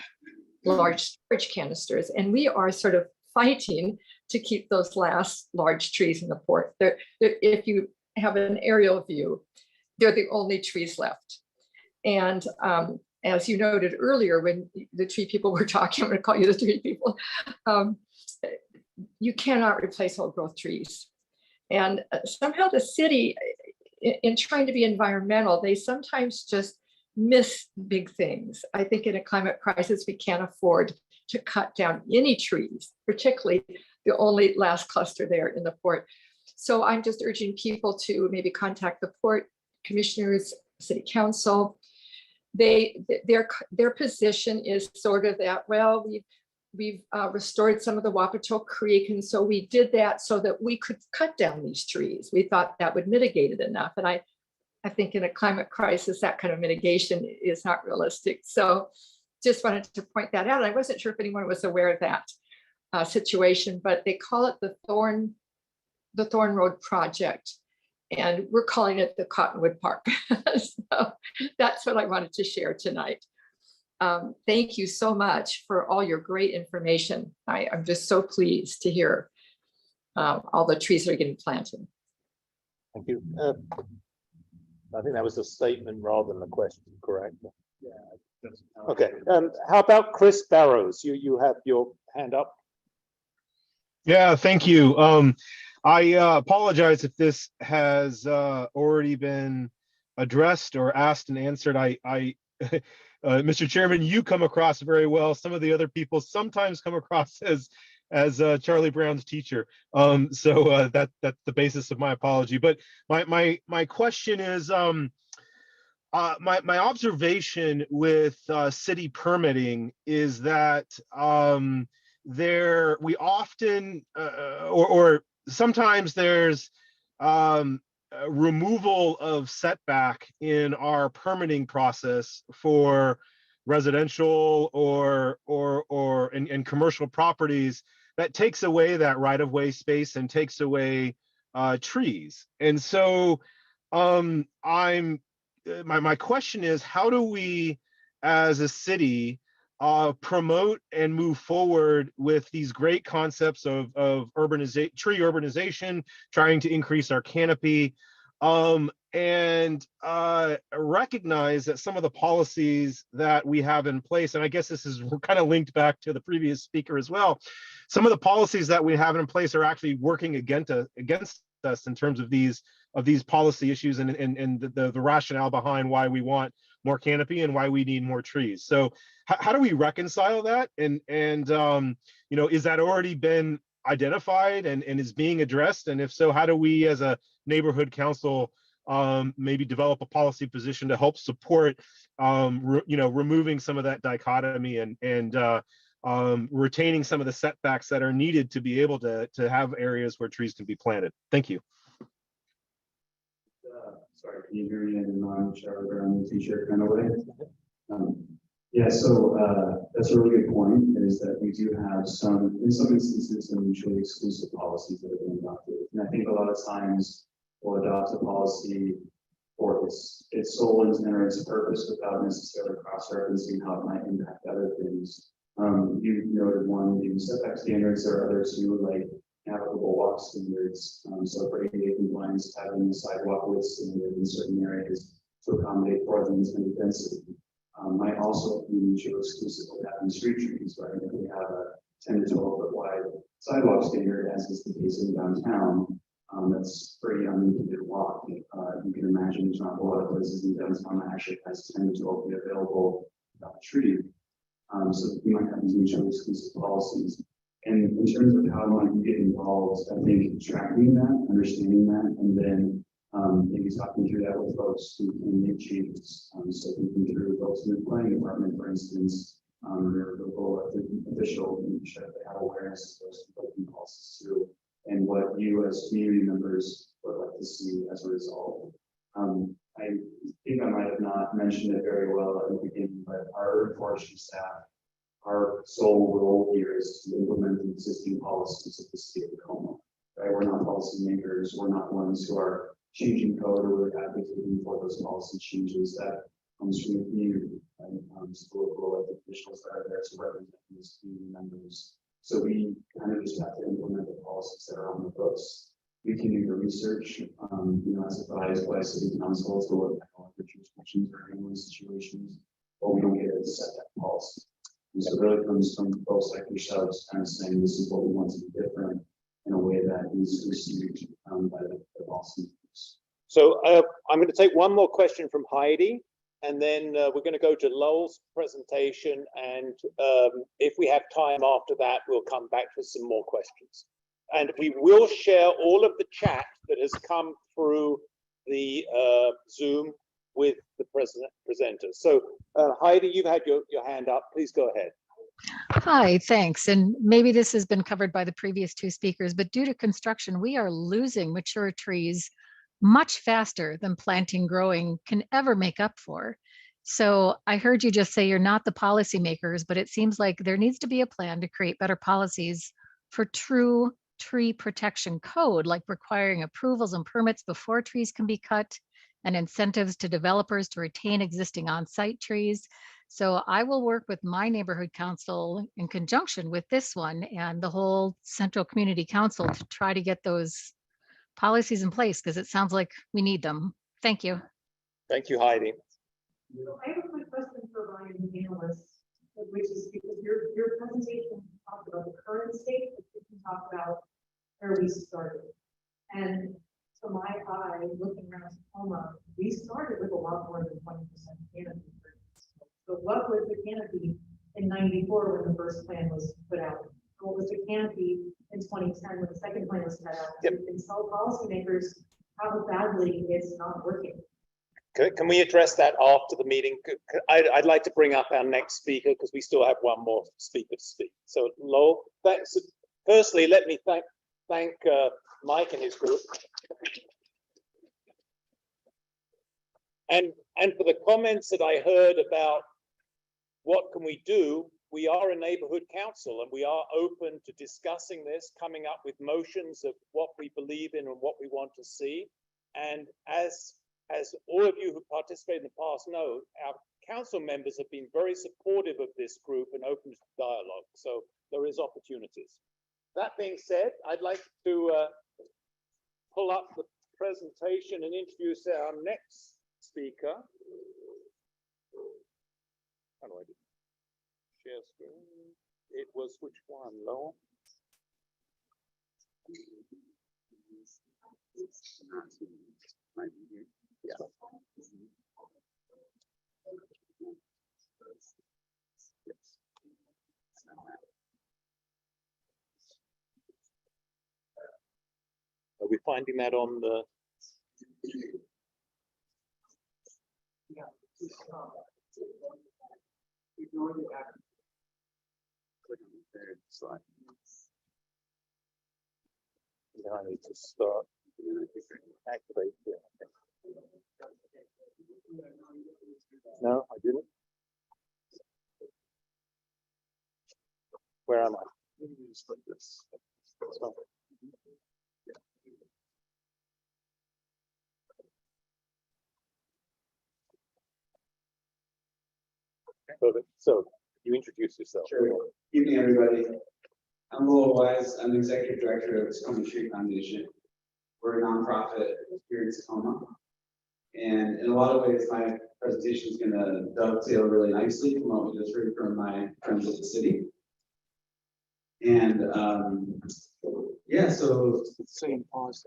large storage canisters. And we are sort of fighting to keep those last large trees in the port. If you have an aerial view, they're the only trees left. And as you noted earlier, when the tree people were talking, I'm going to call you the tree people, you cannot replace old growth trees. And somehow the city, in trying to be environmental, they sometimes just miss big things. I think in a climate crisis, we can't afford to cut down any trees, particularly the only last cluster there in the port. So I'm just urging people to maybe contact the port commissioners, city council. Their position is sort of that, well, we've restored some of the Wapato Creek, and so we did that so that we could cut down these trees. We thought that would mitigate it enough. And I think in a climate crisis, that kind of mitigation is not realistic. So just wanted to point that out. I wasn't sure if anyone was aware of that. situation, but they call it the Thorn Road Project. And we're calling it the Cottonwood Park. So that's what I wanted to share tonight. Thank you so much for all your great information. I'm just so pleased to hear all the trees that are getting planted. Thank you. I think that was a statement rather than a question, correct? Yeah. Okay, how about Chris Barrows? You have your hand up. Yeah, thank you. I apologize if this has already been addressed or asked and answered. Mr. Chairman, you come across very well. Some of the other people sometimes come across as Charlie Brown's teacher. So that's the basis of my apology. But my question is, my observation with city permitting is that we often or sometimes there's removal of setback in our permitting process for residential or in commercial properties that takes away that right-of-way space and takes away trees. And so my question is, how do we as a city promote and move forward with these great concepts of tree urbanization, trying to increase our canopy, and recognize that some of the policies that we have in place, and I guess this is kind of linked back to the previous speaker as well, some of the policies that we have in place are actually working against us in terms of these policy issues and the rationale behind why we want more canopy and why we need more trees. So how do we reconcile that? And is that already been identified and is being addressed? And if so, how do we as a neighborhood council maybe develop a policy position to help support removing some of that dichotomy and retaining some of the setbacks that are needed to be able to have areas where trees can be planted? Thank you. Sorry, can you hear me in non-Charlie Brown t-shirt kind of way? Yeah, so that's a really good point, is that we do have in some instances, some mutually exclusive policies that have been adopted. And I think a lot of times we'll adopt a policy for its sole intent or its purpose without necessarily cross-referencing how it might impact other things. You noted one, the setback standards. There are others too, like navigable walk standards. So for ADA compliance, having a sidewalk width standard in certain areas to accommodate for the intended density. Might also be mutually exclusive with having street trees, right? If we have a 10 to 12 foot wide sidewalk standard, as is the case in downtown, that's pretty unimpeded walk. You can imagine there's not a lot of places in downtown that actually has 10 to 12 feet available without a tree. So we might have these mutually exclusive policies. And in terms of how might you get involved, I think tracking that, understanding that, and then maybe talking through that with folks who can make changes. So thinking through folks in the planning department, for instance, or local official, making sure that they have awareness of those conflicting policies too, and what you as community members would like to see as a result. I think I might have not mentioned it very well at the beginning, but our forestry staff, our sole role here is to implement the existing policies of the state of Tacoma. Right? We're not policymakers. We're not ones who are changing code or we're advocating for those policy changes. That comes from the community and local elected officials that are there to represent these community members. So we kind of just have to implement the policies that are on the books. We can do the research, as advised by city council to look at all the jurisdictions or handling situations, but we don't get to set that policy. And so it really comes from folks like yourselves kind of saying this is what we want to be different in a way that is received by the policy. So I'm going to take one more question from Heidi, and then we're going to go to Lowell's presentation. And if we have time after that, we'll come back with some more questions. And we will share all of the chat that has come through the Zoom with the presenters. So Heidi, you've had your hand up. Please go ahead. Hi, thanks. And maybe this has been covered by the previous two speakers, but due to construction, we are losing mature trees much faster than planting growing can ever make up for. So I heard you just say you're not the policymakers, but it seems like there needs to be a plan to create better policies for true tree protection code, like requiring approvals and permits before trees can be cut and incentives to developers to retain existing on-site trees. So I will work with my neighborhood council in conjunction with this one and the whole Central Community Council to try to get those policies in place, because it sounds like we need them. Thank you. Thank you, Heidi. So I have a quick question for Ryan, the analyst, which is because your presentation talked about the current state, but you can talk about where we started. And to my eye, looking around Tacoma, we started with a lot more than 20% canopy. So what was the canopy in '94 when the first plan was put out? What was the canopy in 2010 when the second plan was put out? You can tell policymakers how badly it's not working. Can we address that after the meeting? I'd like to bring up our next speaker because we still have one more speaker to speak. So Lowell, thanks. Firstly, let me thank Mike and his group. And for the comments that I heard about what can we do, we are a neighborhood council and we are open to discussing this, coming up with motions of what we believe in and what we want to see. And as all of you who participated in the past know, our council members have been very supportive of this group and open to dialogue. So there is opportunities. That being said, I'd like to pull up the presentation and introduce our next speaker. How do I do? Share screen. It was which one, Lowell? Yeah. Are we finding that on the? Yeah. Ignore the app. Click on the third slide. Now I need to start. Activate. Yeah. No, I didn't. Where am I? Just like this. So, yeah. Perfect. So you introduce yourself. Sure. Evening, everybody. I'm Lowell Wise. I'm the executive director of Tacoma Tree Foundation. We're a nonprofit here in Tacoma. And in a lot of ways, my presentation is going to dovetail really nicely from what we just heard from my friends at the city. And yeah, so same pause.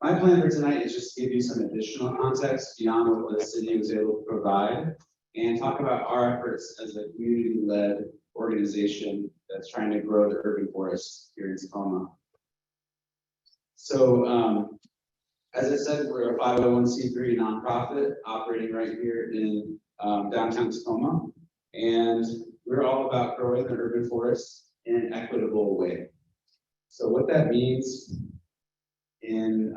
My plan for tonight is just to give you some additional context beyond what the city was able to provide and talk about our efforts as a community-led organization that's trying to grow the urban forest here in Tacoma. So as I said, we're a 501c3 nonprofit operating right here in downtown Tacoma, and we're all about growing the urban forest in an equitable way. So what that means in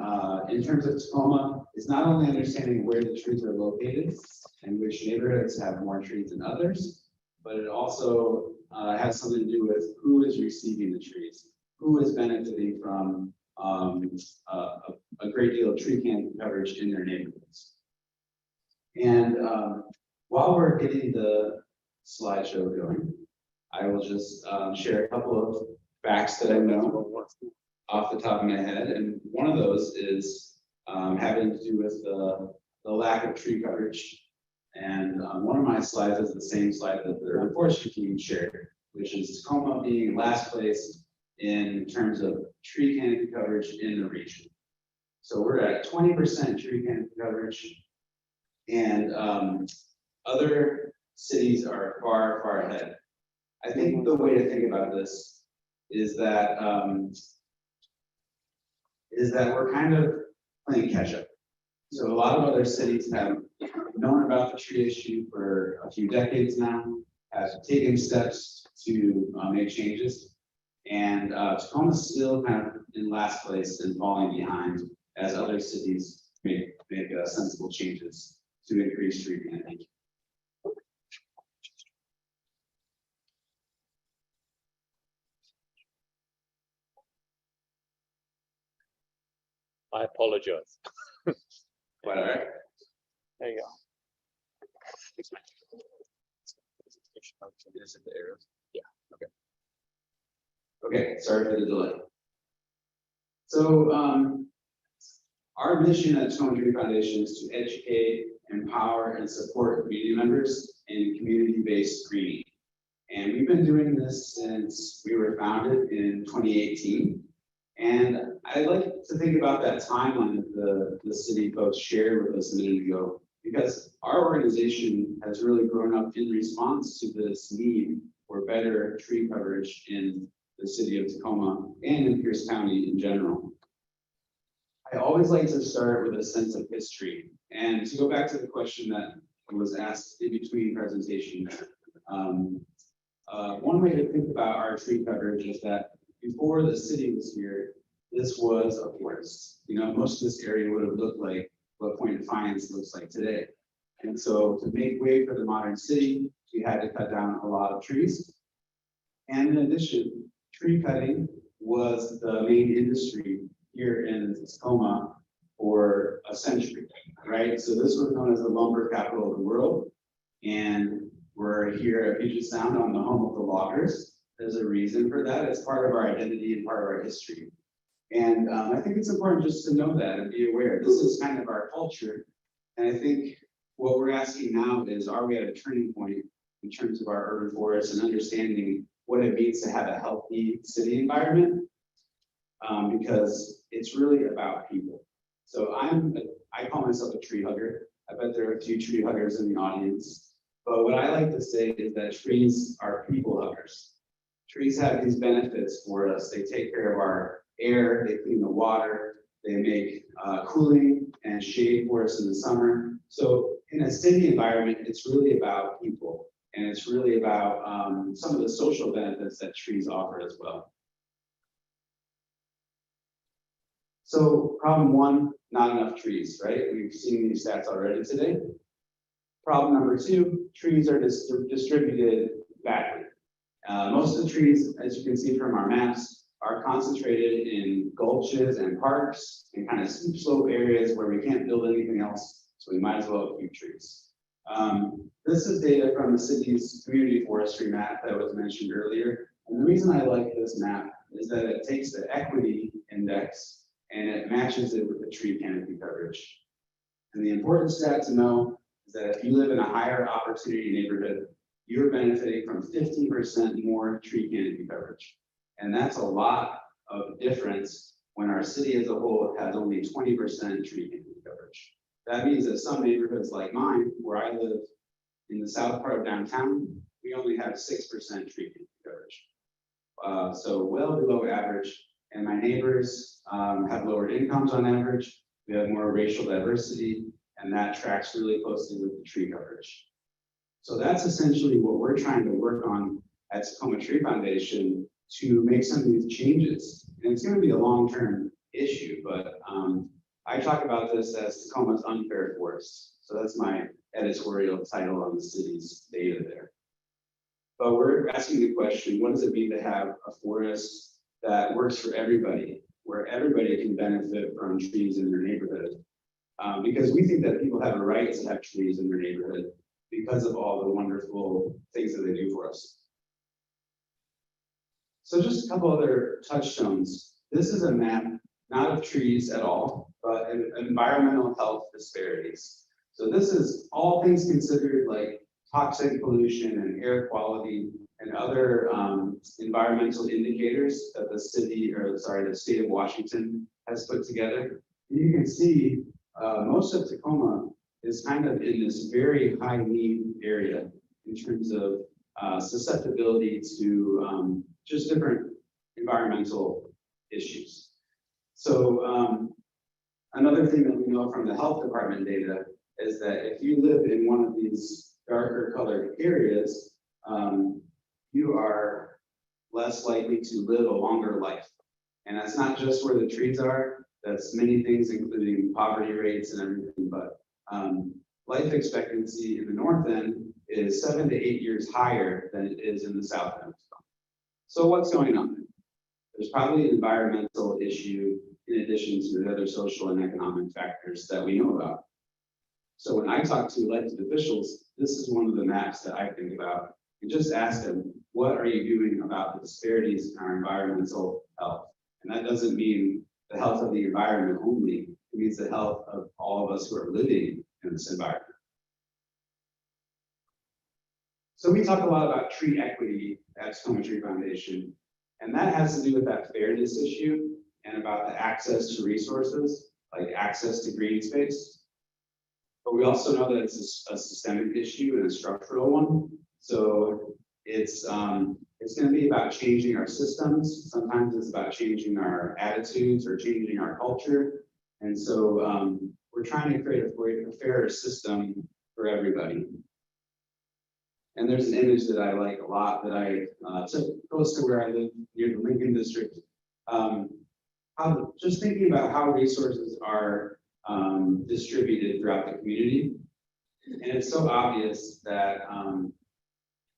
terms of Tacoma is not only understanding where the trees are located and which neighborhoods have more trees than others, but it also has something to do with who is receiving the trees, who is benefiting from a great deal of tree canopy coverage in their neighborhoods. And while we're getting the slideshow going, I will just share a couple of facts that I know off the top of my head. And one of those is having to do with the lack of tree coverage. And one of my slides is the same slide that the urban forestry team shared, which is Tacoma being last place in terms of tree canopy coverage in the region. So we're at 20% tree canopy coverage, and other cities are far, far ahead. I think the way to think about this is that we're kind of playing catch up. So a lot of other cities have known about the tree issue for a few decades now, have taken steps to make changes. And Tacoma's still kind of in last place and falling behind as other cities make sensible changes to increase tree canopy. I apologize. Quite all right. There you go. Is it the arrows? Yeah. Okay. Okay, sorry for the delay. So, our mission at Tacoma Tree Foundation is to educate, empower, and support community members in community-based greening. And we've been doing this since we were founded in 2018. And I'd like to think about that timeline that the city folks shared with us a minute ago, because our organization has really grown up in response to this need for better tree coverage in the city of Tacoma and in Pierce County in general. I always like to start with a sense of history. And to go back to the question that was asked in between presentations, one way to think about our tree coverage is that before the city was here, this was a forest. You know, most of this area would have looked like what Point Defiance looks like today. And so to make way for the modern city, we had to cut down a lot of trees. And in addition, tree cutting was the main industry here in Tacoma for a century, right? So this was known as the lumber capital of the world. And we're here at Puget Sound on the home of the loggers. There's a reason for that. It's part of our identity and part of our history. And I think it's important just to know that and be aware. This is kind of our culture. And I think what we're asking now is, are we at a turning point in terms of our urban forests and understanding what it means to have a healthy city environment? Because it's really about people. So I call myself a tree hugger. I bet there are a few tree huggers in the audience. But what I like to say is that trees are people huggers. Trees have these benefits for us. They take care of our air, they clean the water, they make cooling and shade for us in the summer. So in a city environment, it's really about people. And it's really about some of the social benefits that trees offer as well. So problem one, not enough trees, right? We've seen these stats already today. Problem number two, trees are distributed badly. Most of the trees, as you can see from our maps, are concentrated in gulches and parks and kind of steep slope areas where we can't build anything else, so we might as well keep trees. This is data from the city's community forestry map that was mentioned earlier. And the reason I like this map is that it takes the equity index and it matches it with the tree canopy coverage. And the important stat to know is that if you live in a higher opportunity neighborhood, you're benefiting from 15% more tree canopy coverage. And that's a lot of difference when our city as a whole has only 20% tree canopy coverage. That means that some neighborhoods like mine, where I live in the south part of downtown, we only have 6% tree canopy coverage. So well below average. And my neighbors have lower incomes on average. We have more racial diversity, and that tracks really closely with the tree coverage. So that's essentially what we're trying to work on at Tacoma Tree Foundation to make some of these changes. And it's going to be a long-term issue, but I talk about this as Tacoma's unfair forest. So that's my editorial title on the city's data there. But we're asking the question, what does it mean to have a forest that works for everybody, where everybody can benefit from trees in their neighborhood? Because we think that people have a right to have trees in their neighborhood because of all the wonderful things that they do for us. So just a couple other touchstones. This is a map, not of trees at all, but environmental health disparities. So this is all things considered, like toxic pollution and air quality and other environmental indicators that the state of Washington has put together. And you can see most of Tacoma is kind of in this very high need area in terms of susceptibility to just different environmental issues. So another thing that we know from the health department data is that if you live in one of these darker colored areas, you are less likely to live a longer life. And that's not just where the trees are, that's many things, including poverty rates and everything, but life expectancy in the north end is 7 to 8 years higher than it is in the south end. So what's going on? There's probably an environmental issue in addition to the other social and economic factors that we know about. So when I talk to elected officials, this is one of the maps that I think about. And just ask them, what are you doing about the disparities in our environmental health? And that doesn't mean the health of the environment only, it means the health of all of us who are living in this environment. So we talk a lot about tree equity at Tacoma Tree Foundation, and that has to do with that fairness issue and about the access to resources, like access to green space. But we also know that it's a systemic issue and a structural one. So it's going to be about changing our systems. Sometimes it's about changing our attitudes or changing our culture. And so we're trying to create a fairer system for everybody. And there's an image that I like a lot that I took close to where I live near the Lincoln District. Just thinking about how resources are distributed throughout the community. And it's so obvious that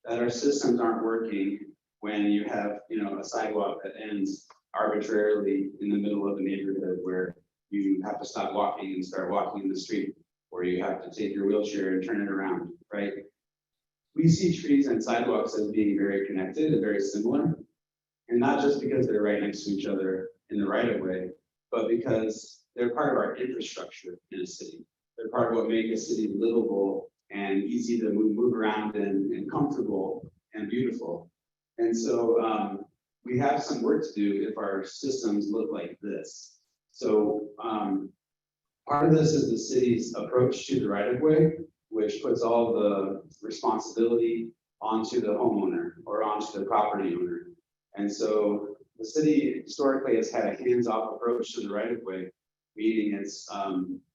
that our systems aren't working when you have, a sidewalk that ends arbitrarily in the middle of a neighborhood where you have to stop walking and start walking in the street, or you have to take your wheelchair and turn it around, right? We see trees and sidewalks as being very connected and very similar, and not just because they're right next to each other in the right of way, but because they're part of our infrastructure in a city. They're part of what make a city livable and easy to move around and comfortable and beautiful. And so we have some work to do if our systems look like this. So part of this is the city's approach to the right of way, which puts all the responsibility onto the homeowner or onto the property owner. And so the city historically has had a hands-off approach to the right of way, meaning it's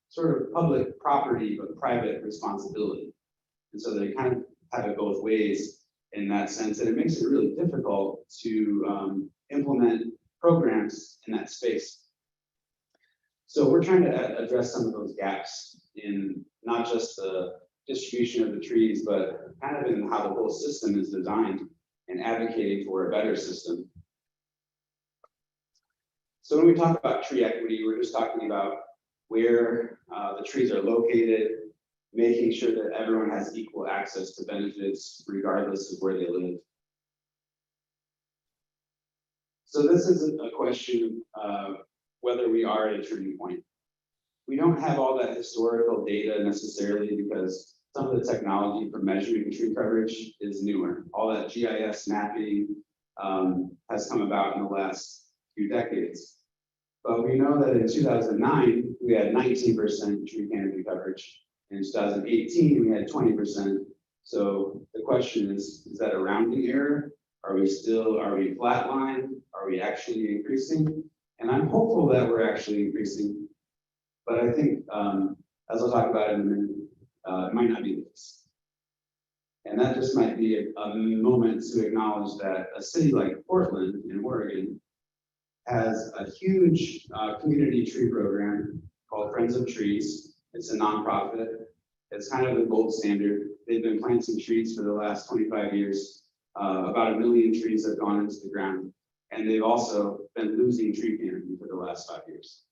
sort of public property, but private responsibility. And so they kind of have it both ways in that sense, and it makes it really difficult to implement programs in that space. So we're trying to address some of those gaps in not just the distribution of the trees, but kind of in how the whole system is designed and advocating for a better system. So when we talk about tree equity, we're just talking about where the trees are located, making sure that everyone has equal access to benefits regardless of where they live. So this isn't a question of whether we are at a turning point. We don't have all that historical data necessarily because some of the technology for measuring tree coverage is newer. All that GIS mapping has come about in the last few decades. But we know that in 2009, we had 19% tree canopy coverage. In 2018, we had 20%. So the question is that a rounding error? Are we flatline? Are we actually increasing? And I'm hopeful that we're actually increasing. But I think, as I'll talk about in a minute, it might not be the case. And that just might be a moment to acknowledge that a city like Portland in Oregon has a huge community tree program called Friends of Trees. It's a nonprofit. It's kind of the gold standard. They've been planting trees for the last 25 years. About 1 million trees have gone into the ground. And they've also been losing tree canopy for the last 5 years.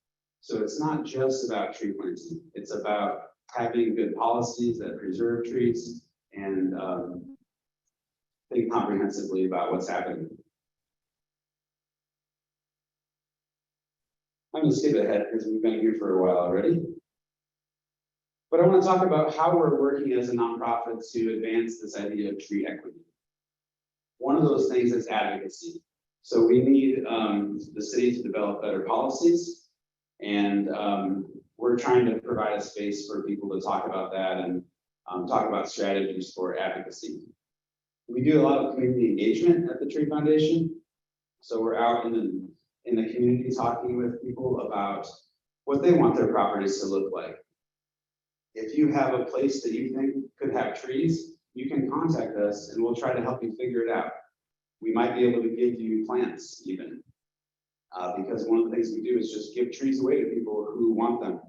So it's not just about tree planting. It's about having good policies that preserve trees and think comprehensively about what's happening. I'm going to skip ahead because we've been here for a while already. But I want to talk about how we're working as a nonprofit to advance this idea of tree equity. One of those things is advocacy. So we need the city to develop better policies, and we're trying to provide a space for people to talk about that and talk about strategies for advocacy. We do a lot of community engagement at the Tree Foundation. So we're out in the community talking with people about what they want their properties to look like. If you have a place that you think could have trees, you can contact us and we'll try to help you figure it out. We might be able to give you plants even, because one of the things we do is just give trees away to people who want them.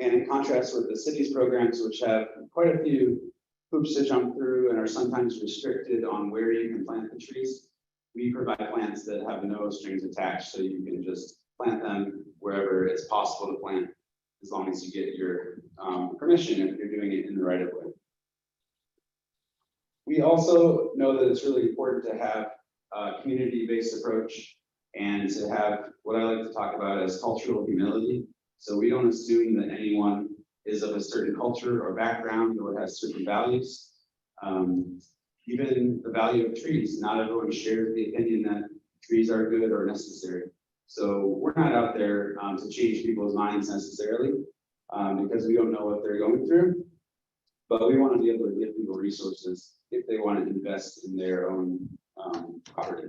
And in contrast with the city's programs, which have quite a few hoops to jump through and are sometimes restricted on where you can plant the trees, we provide plants that have no strings attached, so you can just plant them wherever it's possible to plant, as long as you get your permission if you're doing it in the right of way. We also know that it's really important to have a community-based approach and to have what I like to talk about as cultural humility. So we don't assume that anyone is of a certain culture or background or has certain values. Even the value of trees, not everyone shares the opinion that trees are good or necessary. So we're not out there to change people's minds necessarily, because we don't know what they're going through. But we want to be able to give people resources if they want to invest in their own property.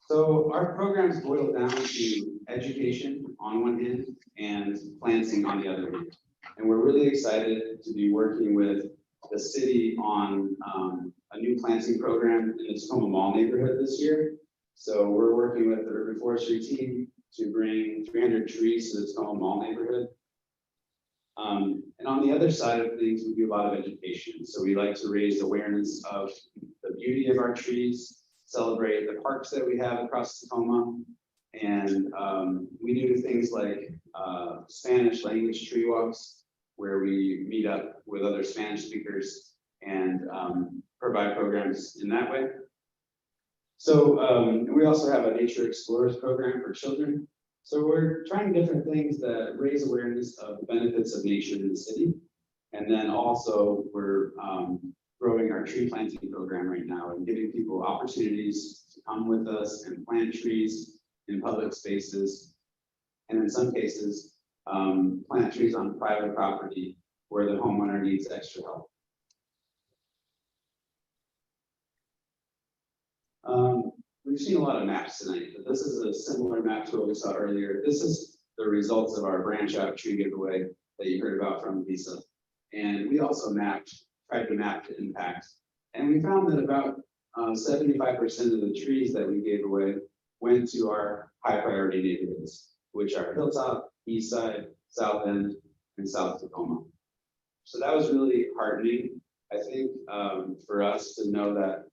So our programs boil down to education on one hand and planting on the other hand. And we're really excited to be working with the city on a new planting program in the Tacoma Mall neighborhood this year. So we're working with the urban forestry team to bring 300 trees to the Tacoma Mall neighborhood. And on the other side of things, we do a lot of education. So we like to raise awareness of the beauty of our trees, celebrate the parks that we have across Tacoma. And we do things like Spanish language tree walks, where we meet up with other Spanish speakers and provide programs in that way. So we also have a Nature Explorers program for children. So we're trying different things that raise awareness of the benefits of nature in the city. And then also we're growing our tree planting program right now and giving people opportunities to come with us and plant trees in public spaces. And in some cases, plant trees on private property where the homeowner needs extra help. We've seen a lot of maps tonight, but this is a similar map to what we saw earlier. This is the results of our branch out tree giveaway that you heard about from Lisa. And we also tried to map the impact. And we found that about 75% of the trees that we gave away went to our high priority neighborhoods, which are Hilltop, East Side, South End, and South Tacoma. So that was really heartening, I think, for us to know that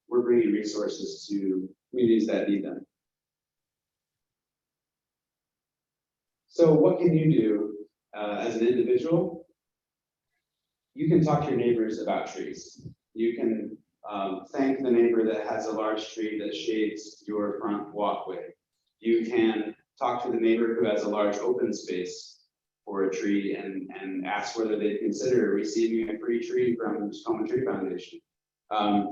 we're bringing resources to communities that need them. So what can you do as an individual? You can talk to your neighbors about trees. You can thank the neighbor that has a large tree that shades your front walkway. You can talk to the neighbor who has a large open space for a tree and ask whether they consider receiving a free tree from Tacoma Tree Foundation.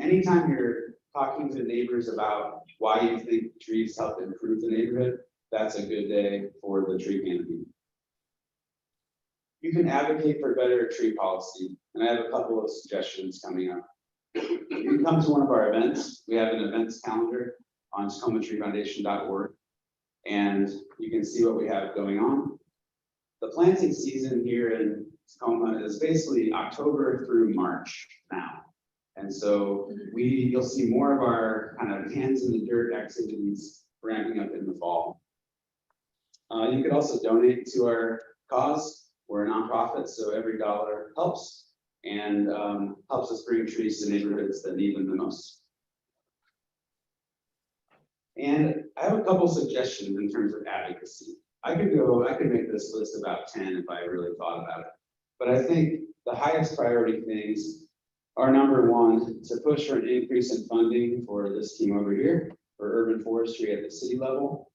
Anytime you're talking to neighbors about why you think trees help improve the neighborhood, that's a good day for the tree canopy. You can advocate for better tree policy, and I have a couple of suggestions coming up. You can come to one of our events. We have an events calendar on tacomatreefoundation.org, and you can see what we have going on. The planting season here in Tacoma is basically October through March now. And so you'll see more of our kind of hands in the dirt activities ramping up in the fall. You could also donate to our cause. We're a nonprofit, so every dollar helps and helps us bring trees to neighborhoods that need them the most. And I have a couple suggestions in terms of advocacy. I could make this list about 10 if I really thought about it. But I think the highest priority things are, number one, to push for an increase in funding for this team over here for urban forestry at the city level.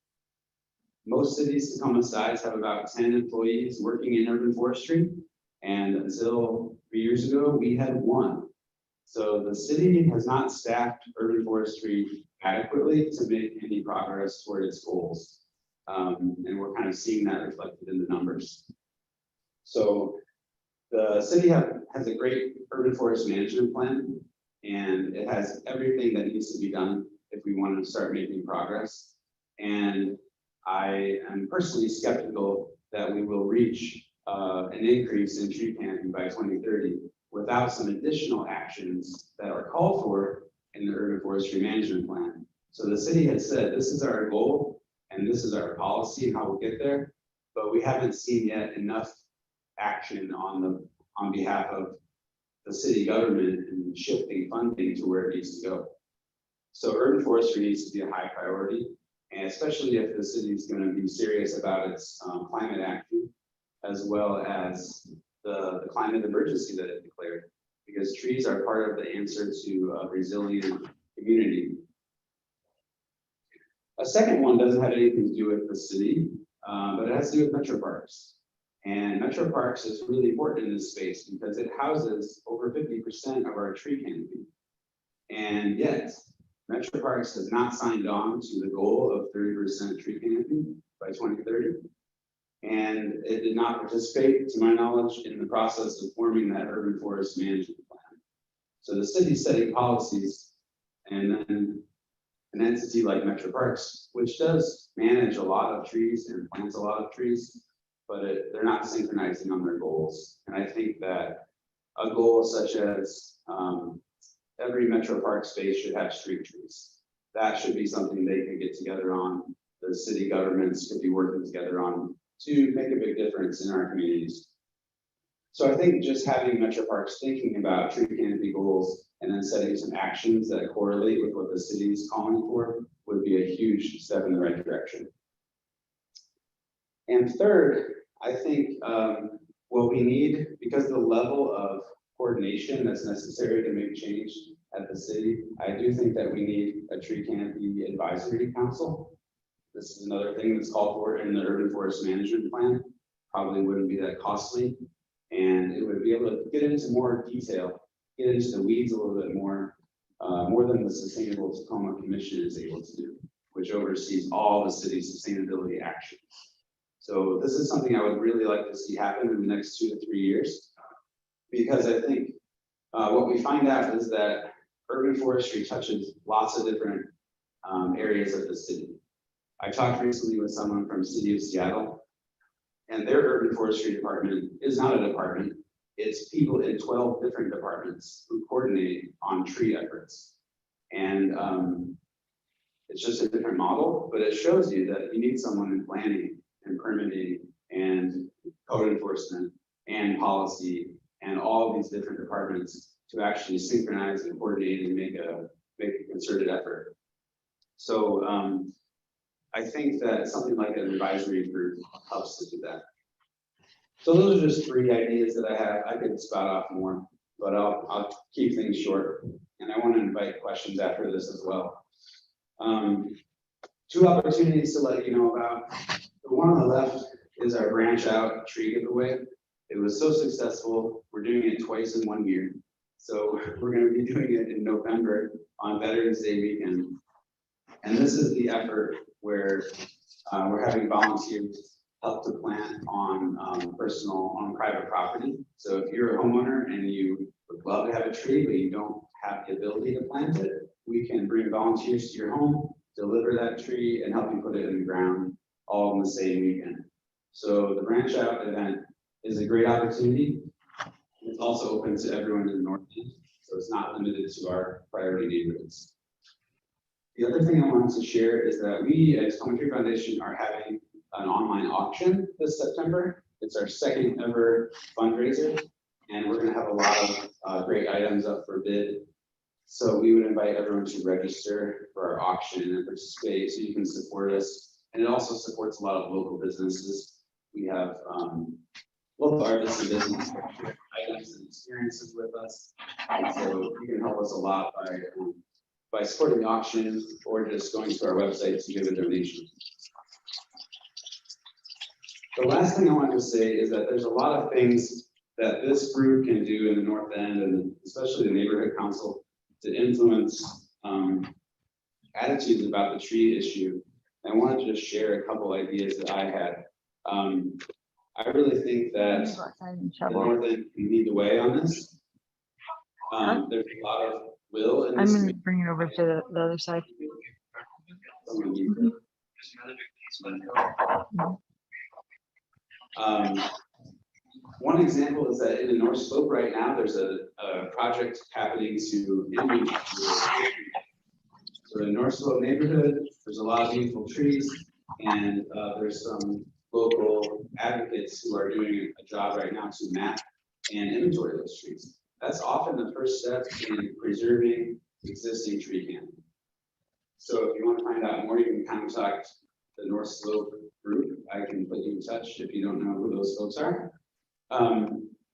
Most cities Tacoma size have about 10 employees working in urban forestry. And until 3 years ago, we had 1. So the city has not staffed urban forestry adequately to make any progress toward its goals. And we're kind of seeing that reflected in the numbers. So the city has a great urban forest management plan, and it has everything that needs to be done if we want to start making progress. And I am personally skeptical that we will reach an increase in tree canopy by 2030 without some additional actions that are called for in the urban forestry management plan. So the city has said, this is our goal and this is our policy and how we'll get there, but we haven't seen yet enough action on behalf of the city government and shifting funding to where it needs to go. So urban forestry needs to be a high priority, and especially if the city is going to be serious about its climate action, as well as the climate emergency that it declared, because trees are part of the answer to a resilient community. A second one doesn't have anything to do with the city, but it has to do with metro parks. And metro parks is really important in this space because it houses over 50% of our tree canopy. And yet, Metro Parks has not signed on to the goal of 30% tree canopy by 2030. And it did not participate, to my knowledge, in the process of forming that urban forest management plan. So the city's setting policies, and then an entity like Metro Parks, which does manage a lot of trees and plants a lot of trees, but they're not synchronizing on their goals. And I think that a goal such as every Metro Park space should have street trees. That should be something they could get together on. The city governments could be working together on to make a big difference in our communities. So I think just having Metro Parks thinking about tree canopy goals and then setting some actions that correlate with what the city is calling for would be a huge step in the right direction. And third, I think what we need, because the level of coordination that's necessary to make change at the city, I do think that we need a tree canopy advisory council. This is another thing that's called for in the urban forest management plan. Probably wouldn't be that costly, and it would be able to get into more detail, get into the weeds a little bit more than the Sustainable Tacoma Commission is able to do, which oversees all the city's sustainability actions. So this is something I would really like to see happen in the next 2 to 3 years, because I think what we find out is that urban forestry touches lots of different areas of the city. I talked recently with someone from City of Seattle, and their urban forestry department is not a department. It's people in 12 different departments who coordinate on tree efforts. And it's just a different model, but it shows you that you need someone in planning and permitting and code enforcement and policy and all of these different departments to actually synchronize and coordinate and make a concerted effort. So I think that something like an advisory group helps to do that. So those are just 3 ideas that I have. I could spout off more, but I'll keep things short. And I want to invite questions after this as well. 2 opportunities to let you know about. The one on the left is our branch out tree giveaway. It was so successful. We're doing it twice in 1 year. So we're going to be doing it in November on Veterans Day weekend. And this is the effort where we're having volunteers help to plant on private property. So if you're a homeowner and you would love to have a tree, but you don't have the ability to plant it, we can bring volunteers to your home, deliver that tree, and help you put it in the ground all in the same weekend. So the branch out event is a great opportunity. It's also open to everyone in the North End, so it's not limited to our priority neighborhoods. The other thing I wanted to share is that we as Tacoma Tree Foundation are having an online auction this September. It's our 2nd ever fundraiser, and we're going to have a lot of great items up for bid. So we would invite everyone to register for our auction and participate so you can support us. And it also supports a lot of local businesses. We have local artists and businesses share items and experiences with us. And so you can help us a lot by supporting the auction or just going to our website to give a donation. The last thing I wanted to say is that there's a lot of things that this group can do in the North End, and especially the neighborhood council, to influence attitudes about the tree issue. And I wanted to just share a couple ideas that I had. I really think that the North End can lead the way on this. There's a lot of will in this. I'm going to bring it over to the other side. One example is that in the North Slope right now, there's a project happening to image. So in North Slope neighborhood, there's a lot of beautiful trees, and there's some local advocates who are doing a job right now to map and inventory those trees. That's often the first step in preserving existing tree canopy. So if you want to find out more, you can contact the North Slope group. I can put you in touch if you don't know who those folks are.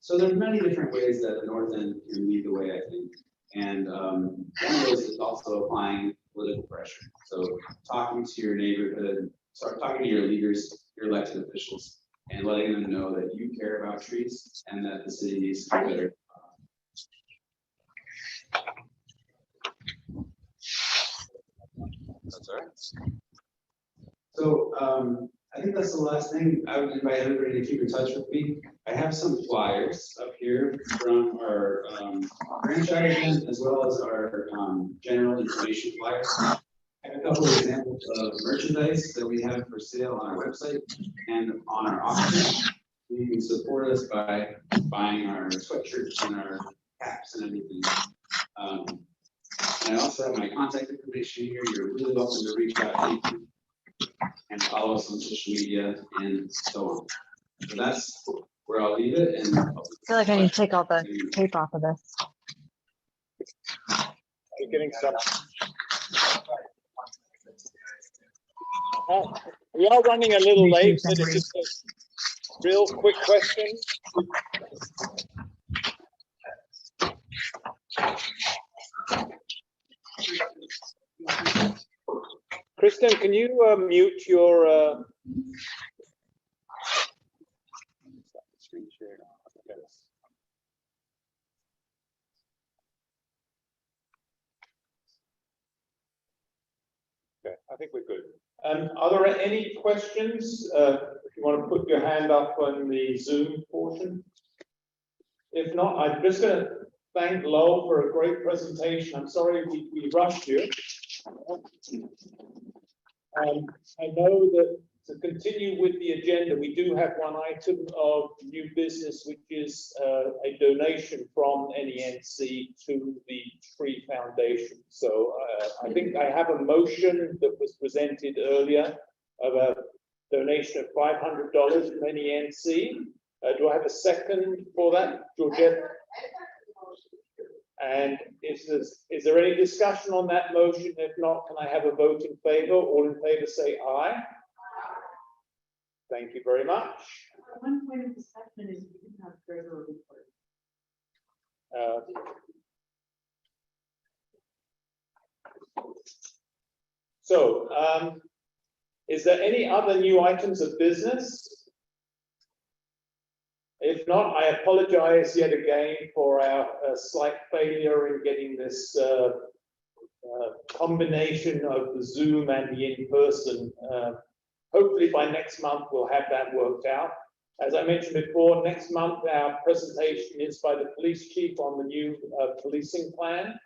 So there's many different ways that the North End can lead the way, I think. And one of those is also applying political pressure. So talking to your neighborhood, start talking to your leaders, your elected officials, and letting them know that you care about trees and that the city needs to be better. That's all right. So I think that's the last thing. I would invite everybody to keep in touch with me. I have some flyers up here from our franchise event as well as our general information flyers. I have a couple of examples of merchandise that we have for sale on our website and on our auction. You can support us by buying our sweatshirts and our caps and everything. And I also have my contact information here. You're really welcome to reach out to me and follow us on social media and so on. So that's where I'll leave it. And I feel like I need to take all the tape off of this. You're getting some. We are running a little late, so this is a real quick question. Kristen, can you mute your screen share? Okay, I think we're good. Are there any questions? If you want to put your hand up on the Zoom portion. If not, I'm just going to thank Lowell for a great presentation. I'm sorry we rushed you. I know that to continue with the agenda, we do have one item of new business, which is a donation from NENC to the Tree Foundation. So I think I have a motion that was presented earlier of a donation of $500 from NENC. Do I have a second for that, Georgette? And is there any discussion on that motion? If not, can I have a vote in favor? All in favor say aye. Thank you very much. One point of discussion is we can have treasurer report. So, is there any other new items of business? If not, I apologize yet again for our slight failure in getting this combination of the Zoom and the in-person. Hopefully by next month, we'll have that worked out. As I mentioned before, next month, our presentation is by the police chief on the new policing plan.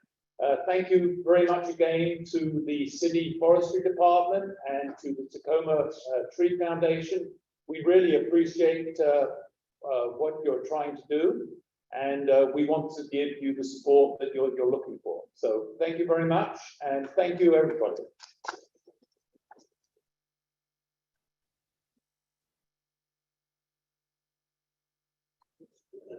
Thank you very much again to the City Forestry Department and to the Tacoma Tree Foundation. We really appreciate what you're trying to do, and we want to give you the support that you're looking for. So thank you very much, and thank you, everybody.